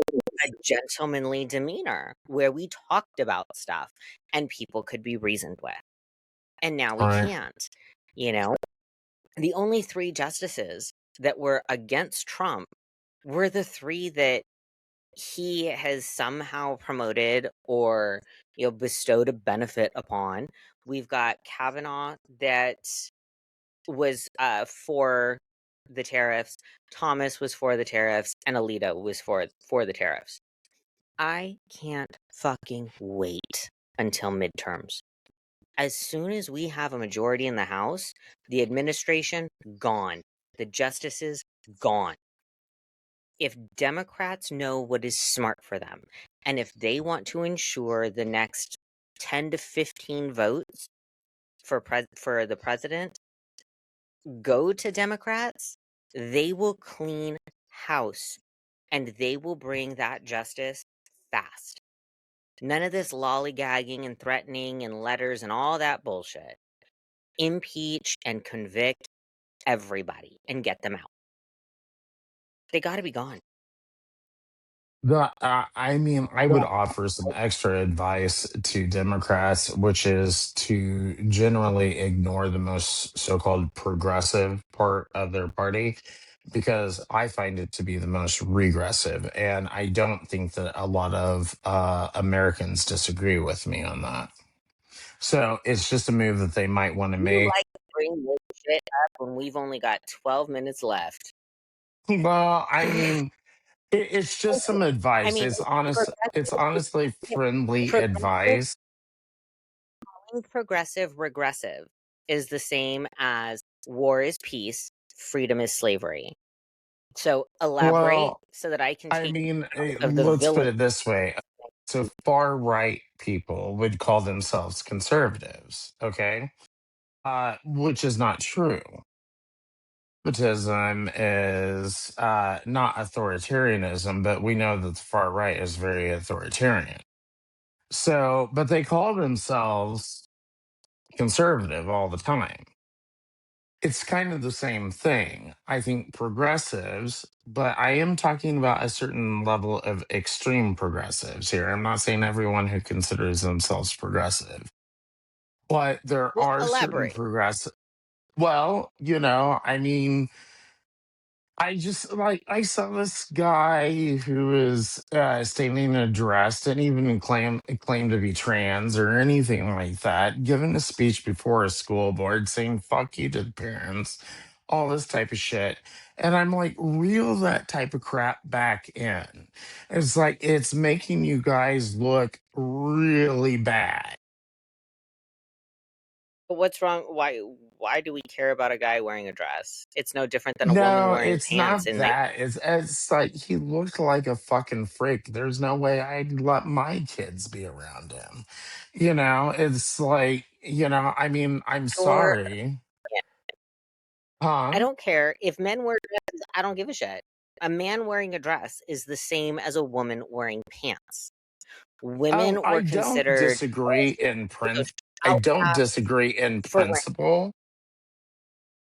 a gentlemanly demeanor where we talked about stuff and people could be reasoned with. And now we All right. can't. You know, the only three justices that were against Trump were the three that he has somehow promoted or bestowed a benefit upon. We've got Kavanaugh that was for the tariffs, Thomas was for the tariffs, and Alito was for the tariffs. I can't fucking wait until midterms. As soon as we have a majority in the House, the administration gone, the justices gone. If Democrats know what is smart for them, and if they want to ensure the next 10 to 15 votes for the president go to Democrats, they will clean house and they will bring that justice fast. None of this lollygagging and threatening and letters and all that bullshit. Impeach and convict everybody and get them out. They got to be gone. I mean, I would offer some extra advice to Democrats, which is to generally ignore the most so called progressive part of their party, because I find it to be the most regressive. And I don't think that a lot of Americans disagree with me on that. So it's just a move that they might want to You make. like to bring this shit up when we've only got 12 minutes left. Well, I mean, it's just some I advice. mean, It's honest. It's honestly friendly progressive, advice. progressive, regressive is the same as war is peace, freedom is slavery. So elaborate Well, so that I can I take mean, of the let's put villain. it this way. So far right people would call themselves conservatives, okay? Which is not true. Conservatism is not authoritarianism, but we know that the far right is very authoritarian. So, but they call themselves conservative all the time. It's kind of the same thing. I think progressives, but I am talking about a certain level of extreme progressives here. I'm not saying everyone who considers themselves progressive, but there Well, are certain elaborate. progressive. Well, I mean, I just like I saw this guy who was standing addressed, didn't even claim to be trans or anything like that, giving a speech before a school board saying "fuck you" to the parents, all this type of shit, and I'm like, reel that type of crap back in. It's like it's making you guys look really bad. But what's wrong? Why do we care about a guy wearing a dress? It's no different than a woman No, wearing it's pants not in night. that. It's like he looked like a fucking freak. There's no way I'd let my kids be around him. It's like, I mean, I'm Or sorry. I Huh? don't care if men wear dresses. I don't give a shit. A man wearing a dress is the same as a woman wearing pants. Oh, Women I were don't considered disagree in print. I don't outcasts disagree in for wearing. principle.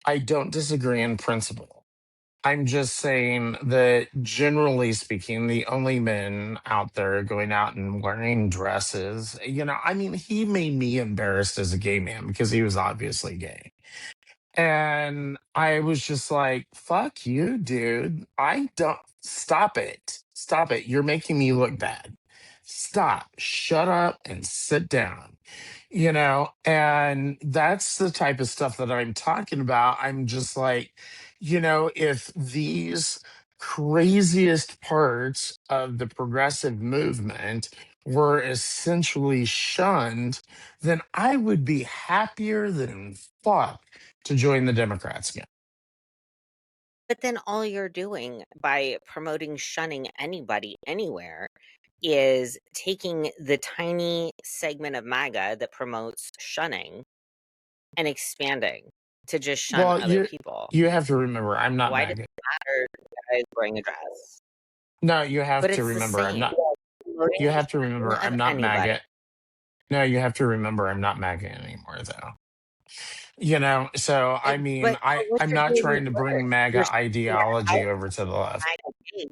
I don't disagree in principle. I'm just saying that generally speaking, the only men out there going out and wearing dresses, I mean, he made me embarrassed as a gay man because he was obviously gay. And I was just like, fuck you, dude. I don't stop it. Stop it. You're making me look bad. Stop. Shut up and sit down. And that's the type of stuff that I'm talking about. I'm just like, if these craziest parts of the progressive movement were essentially shunned, then I would be happier than fuck to join the Democrats again. But then all you're doing by promoting shunning anybody anywhere is taking the tiny segment of MAGA that promotes shunning and expanding to just shun Well, other you people. you have to remember I'm not Why does MAGA. it matter if the guy is wearing a dress? No, you have But to it's the remember I'm same. not. Promoting You the have to remember shunning I'm of not anybody. MAGA. No, you have to remember I'm not MAGA anymore, though. So I mean, But what I'm you're not doing is trying to bring worse. You're MAGA standing there ideology over to outside the left. the MAGA gate.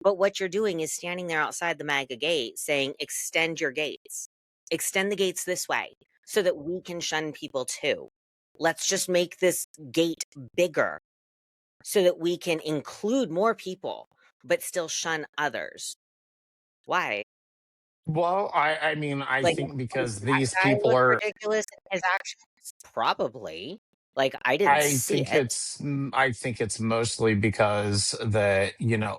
But what you're doing is standing there outside the MAGA gate saying, extend your gates. Extend the gates this way so that we can shun people too. Let's just make this gate bigger so that we can include more people, but still shun others. Why? Well, I mean, I Like, think does because that these guy people look are. ridiculous in his actions? Probably. Like, I didn't see it. I think it's mostly because that,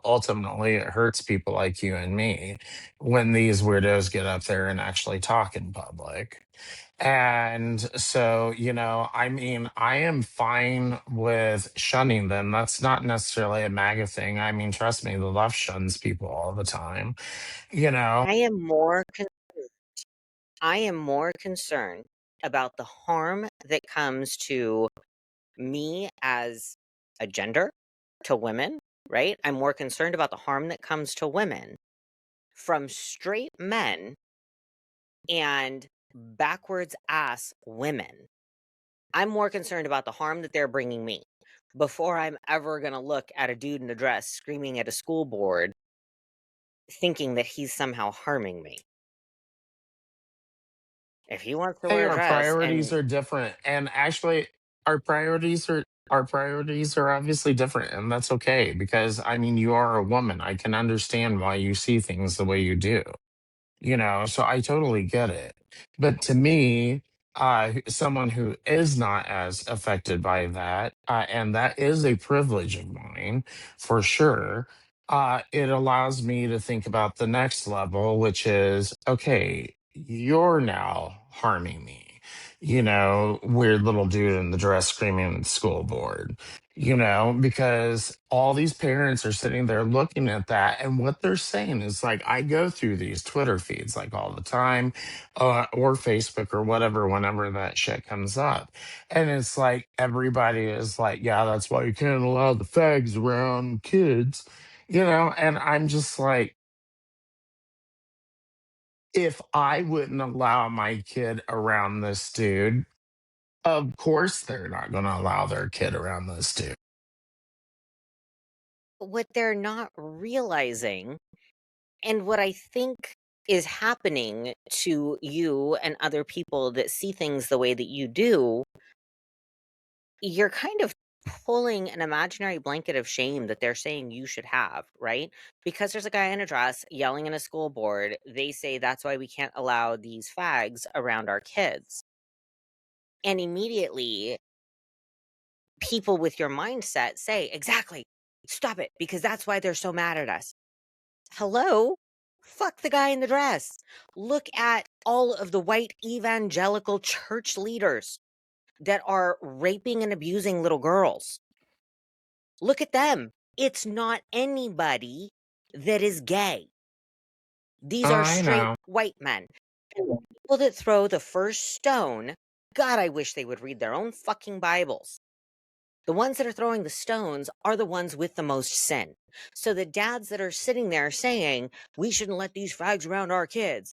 ultimately it hurts people like you and me when these weirdos get up there and actually talk in public. And so, I mean, I am fine with shunning them. That's not necessarily a MAGA thing. I mean, trust me, the left shuns people all the time, you know. I am more I am more concerned about the harm that comes to me as a gender, to women, right? I'm more concerned about the harm that comes to women from straight men and backwards ass women. I'm more concerned about the harm that they're bringing me before I'm ever going to look at a dude in a dress screaming at a school board thinking that he's somehow harming me. If he wants to Hey, wear a our dress priorities and are different. And actually our priorities are obviously different, and that's okay because I mean you are a woman. I can understand why you see things the way you do. So I totally get it. But to me, someone who is not as affected by that, and that is a privilege of mine for sure, it allows me to think about the next level, which is okay, you're now harming me. Weird little dude in the dress screaming at the school board, because all these parents are sitting there looking at that. And what they're saying is like, I go through these Twitter feeds like all the time, or Facebook or whatever, whenever that shit comes up. And it's like, everybody is like, yeah, that's why you can't allow the fags around kids, and I'm just like, If I wouldn't allow my kid around this dude, of course they're not going to allow their kid around this dude. What they're not realizing, and what I think is happening to you and other people that see things the way that you do, you're kind of pulling an imaginary blanket of shame that they're saying you should have, right? Because there's a guy in a dress yelling in a school board, they say that's why we can't allow these fags around our kids. And immediately, people with your mindset say, exactly, stop it, because that's why they're so mad at us. Hello? Fuck the guy in the dress. Look at all of the white evangelical church leaders that are raping and abusing little girls. Look at them. It's not anybody that is gay. These are I straight know. white men. And the people that throw the first stone, God, I wish they would read their own fucking Bibles. The ones that are throwing the stones are the ones with the most sin. So the dads that are sitting there saying, we shouldn't let these fags around our kids,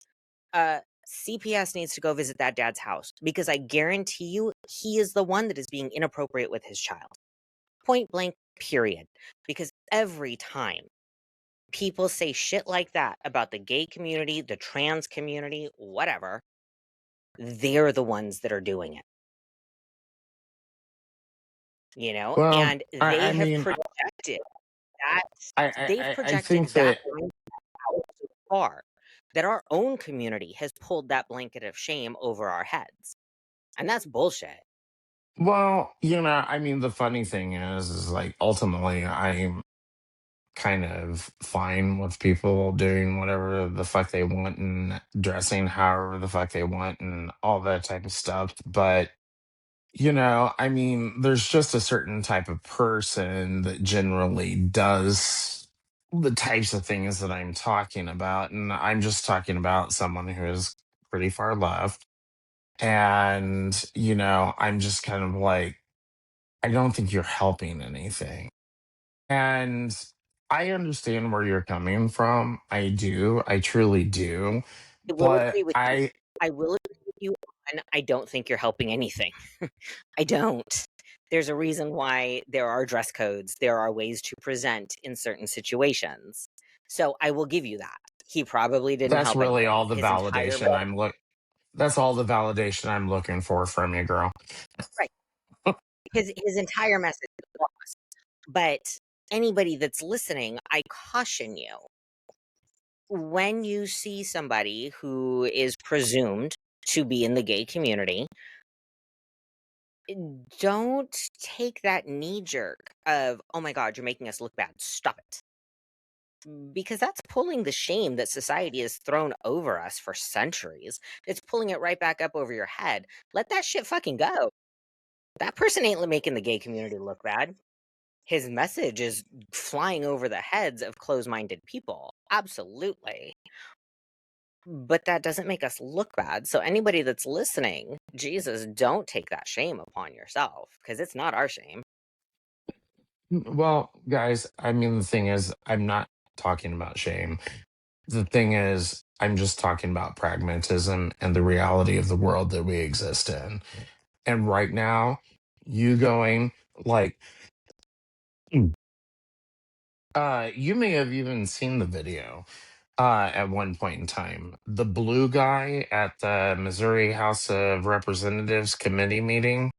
CPS needs to go visit that dad's house, because I guarantee you he is the one that is being inappropriate with his child. Point blank, period. Because every time people say shit like that about the gay community, the trans community, whatever, they're the ones that are doing it. You know, Well, and I, they I have mean, projected that, they've I projected think that that, mindset out so far that our own community has pulled that blanket of shame over our heads. And that's bullshit. well, I mean, the funny thing is like ultimately I'm kind of fine with people doing whatever the fuck they want and dressing however the fuck they want and all that type of stuff. But I mean, there's just a certain type of person that generally does the types of things that I'm talking about. And I'm just talking about someone who is pretty far left. And, I'm just kind of like, I don't think you're helping anything. And I understand where you're coming from. I do. I truly do. I will But agree with you. I will agree with you on I don't think you're helping anything. I don't. There's a reason why there are dress codes. There are ways to present in certain situations. So I will give you that. He probably didn't that's help really anything. all the validation that's all the validation I'm looking for from you, girl. Right. His entire message is lost. But anybody that's listening, I caution you, when you see somebody who is presumed to be in the gay community, don't take that knee jerk of, oh my God, you're making us look bad. Stop it. Because that's pulling the shame that society has thrown over us for centuries. It's pulling it right back up over your head. Let that shit fucking go. That person ain't making the gay community look bad. His message is flying over the heads of closed-minded people. Absolutely. But that doesn't make us look bad. So anybody that's listening, Jesus, don't take that shame upon yourself, because it's not our shame. Well, guys, I mean, the thing is, I'm not talking about shame. The thing is, I'm just talking about pragmatism and the reality of the world that we exist in. And right now, you going like, you may have even seen the video at one point in time. The blue guy at the Missouri House of Representatives committee meeting.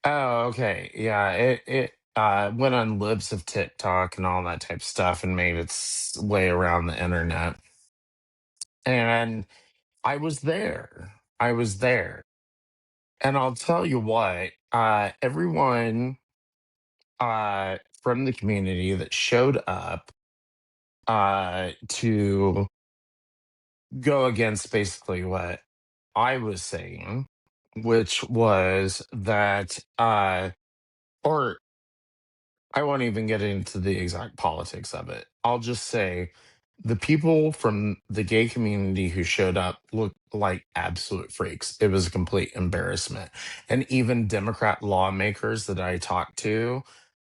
Oh, okay. Yeah, it went on libs of TikTok and all that type of stuff and made its way around the internet. And I was there. I was there. And I'll tell you what, everyone from the community that showed up to go against basically what I was saying, which was that, or I won't even get into the exact politics of it. I'll just say the people from the gay community who showed up looked like absolute freaks. It was a complete embarrassment. And even Democrat lawmakers that I talked to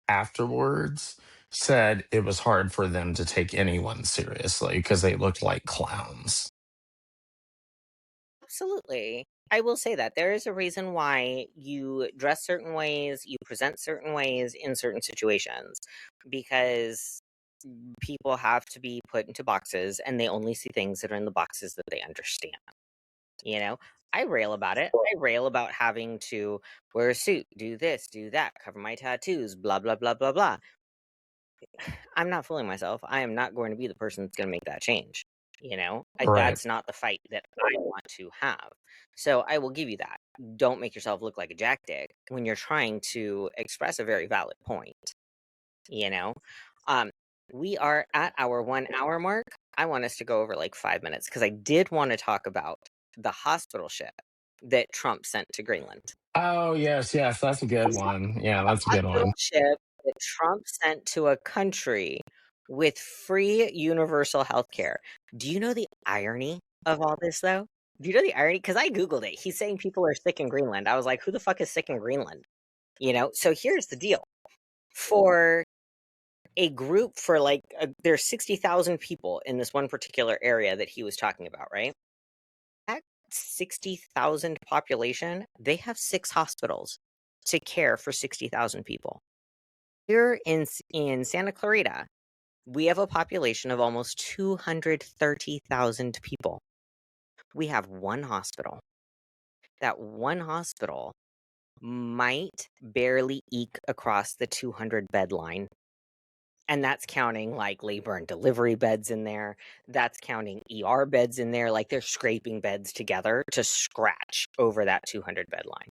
afterwards said it was hard for them to take anyone seriously because they looked like clowns. absolutely. I will say that there is a reason why you dress certain ways, you present certain ways in certain situations, because people have to be put into boxes and they only see things that are in the boxes that they understand. You know, I rail about it. I rail about having to wear a suit, do this, do that, cover my tattoos, blah, blah, blah, blah, blah. I'm not fooling myself. I am not going to be the person that's going to make that change. Right. That's not the fight that I want to have. So I will give you that. Don't make yourself look like a jackdick when you're trying to express a very valid point. You know, um, we are at our 1 hour mark. I want us to go over like 5 minutes because I did want to talk about the hospital ship that Trump sent to Greenland. Oh, yes, yes, that's a good one. Yeah, that's a good Hospital one. ship that Trump sent to a country with free universal health care. Do you know the irony of all this, though? Do you know the irony? Because I Googled it. He's saying people are sick in Greenland. I was like, who the fuck is sick in Greenland? So here's the deal. For a group for there's 60,000 people in this one particular area that he was talking about, right? That 60,000 population, they have 6 hospitals to care for 60,000 people. Here in Santa Clarita, we have a population of almost 230,000 people. We have one hospital. That one hospital might barely eke across the 200 bed line. And that's counting like labor and delivery beds in there. That's counting ER beds in there. Like they're scraping beds together to scratch over that 200 bed line.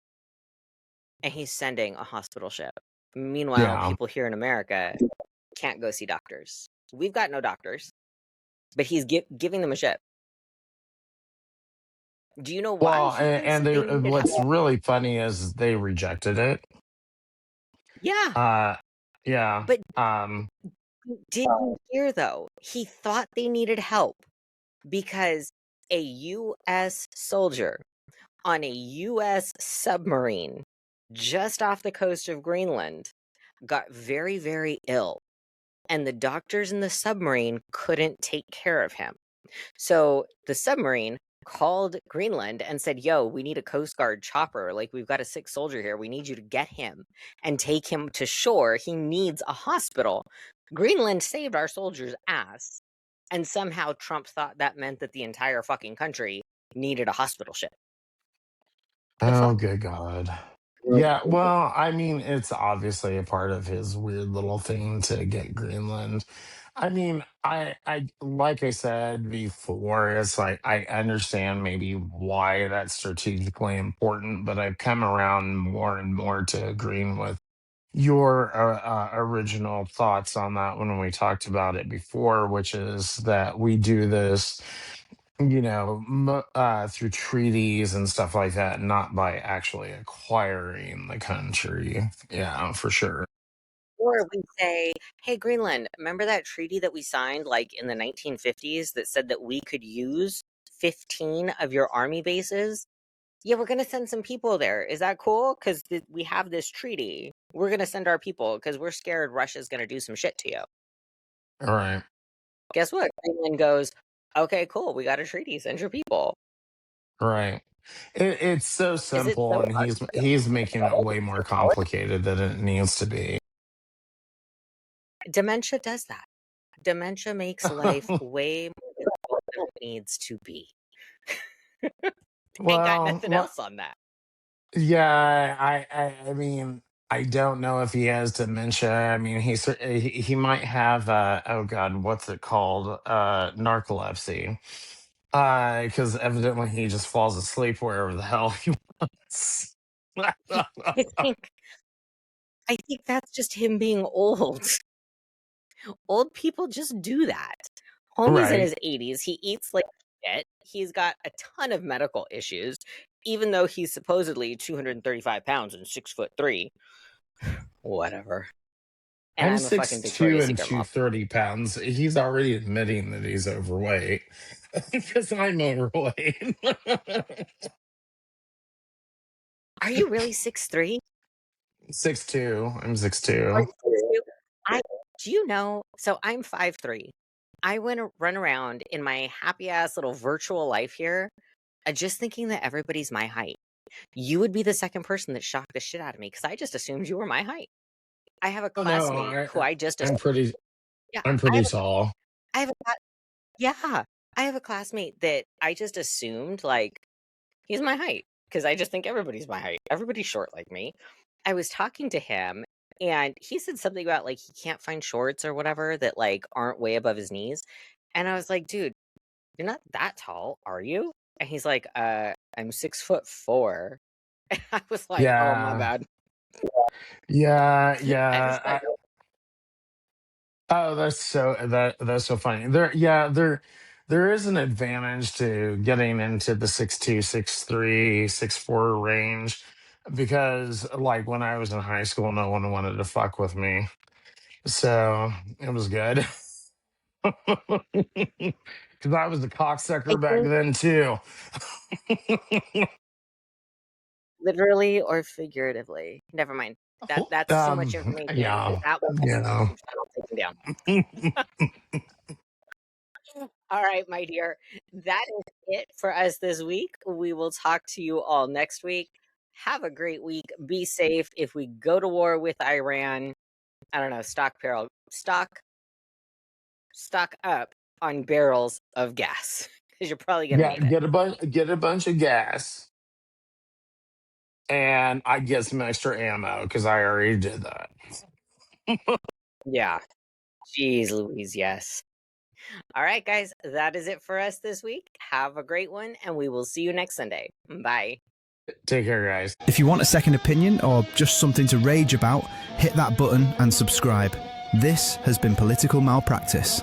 And he's sending a hospital ship. Meanwhile, Yeah. people here in America can't go see doctors. We've got no doctors, but he's giving them a ship. Do you know why Well, he thinks and that they they needed help? what's really funny is they rejected it. Yeah, Uh, yeah. but did you hear though? He thought they needed help because a U.S. soldier on a U.S. submarine just off the coast of Greenland got very, very ill, and the doctors in the submarine couldn't take care of him. So the submarine called Greenland and said, yo, we need a Coast Guard chopper. Like, we've got a sick soldier here. We need you to get him and take him to shore. He needs a hospital. Greenland saved our soldier's ass. And somehow Trump thought that meant that the entire fucking country needed a hospital ship. The Oh, fuck? good God. Yeah, well, I mean, it's obviously a part of his weird little thing to get Greenland. I mean, I like I said before, it's like I understand maybe why that's strategically important, but I've come around more and more to agreeing with your original thoughts on that when we talked about it before, which is that we do this, through treaties and stuff like that, not by actually acquiring the country. Yeah, for sure. Or we say, hey, Greenland, remember that treaty that we signed like in the 1950s that said that we could use 15 of your army bases? Yeah, we're going to send some people there. Is that cool? Because we have this treaty. We're going to send our people because we're scared Russia's going to do some shit to you. All right. Guess what? Greenland goes, okay, cool. We got a treaty. Send your people. Right. It's so Is it simple, so and hard? he's making it way more complicated than it needs to be. Dementia does that. Dementia makes life way more difficult than it needs to be. Ain't got Well, nothing else on that. yeah, I mean, I don't know if he has dementia. I mean, he might have oh God, what's it called? Narcolepsy. Because evidently he just falls asleep wherever the hell he wants. I think I think that's just him being old. Old people just do that. Homie's in Right. his 80s. He eats like shit. He's got a ton of medical issues, even though he's supposedly 235 pounds and 6'3". Whatever. And I'm I'm a fucking 6'2" Victoria's and Secret model. 230 pounds. He's already admitting that he's overweight because I'm overweight. Are you really 6'3"? 6'2". I'm Are 6'2". you 6'2"? I do you know? So I'm 5'3". I run around in my happy ass little virtual life here just thinking that everybody's my height. You would be the second person that shocked the shit out of me because I just assumed you were my height. I have a Oh no, classmate who I just I'm pretty yeah, I'm I pretty have tall. I have a cla yeah, I have a classmate that I just assumed, like, he's my height because I just think everybody's my height. Everybody's short like me. I was talking to him, and he said something about, like, he can't find shorts or whatever that, like, aren't way above his knees, and I was like, "Dude, you're not that tall, are you?" And he's like, I'm 6'4". And I was like, "Oh, my Yeah. bad." Yeah, I was yeah. like, Oh, that's so funny. There is an advantage to getting into the 6'2", 6'3", 6'4" range because like when I was in high school, no one wanted to fuck with me. So it was good. Because I was the I cocksucker back think then too. literally or figuratively. Never mind. That's too much information. Yeah. That will get the Yeah. YouTube channel taken down. All right, my dear. That is it for us this week. We will talk to you all next week. Have a great week. Be safe. If we go to war with Iran, I don't know, stock up on barrels of gas because you're probably going to Yeah, need it. get a bunch of gas, and I get some extra ammo because I already did that. Yeah. Jeez Louise, yes. All right, guys, that is it for us this week. Have a great one, and we will see you next Sunday. Bye. Take care, guys. If you want a second opinion or just something to rage about, hit that button and subscribe. This has been Political Malpractice.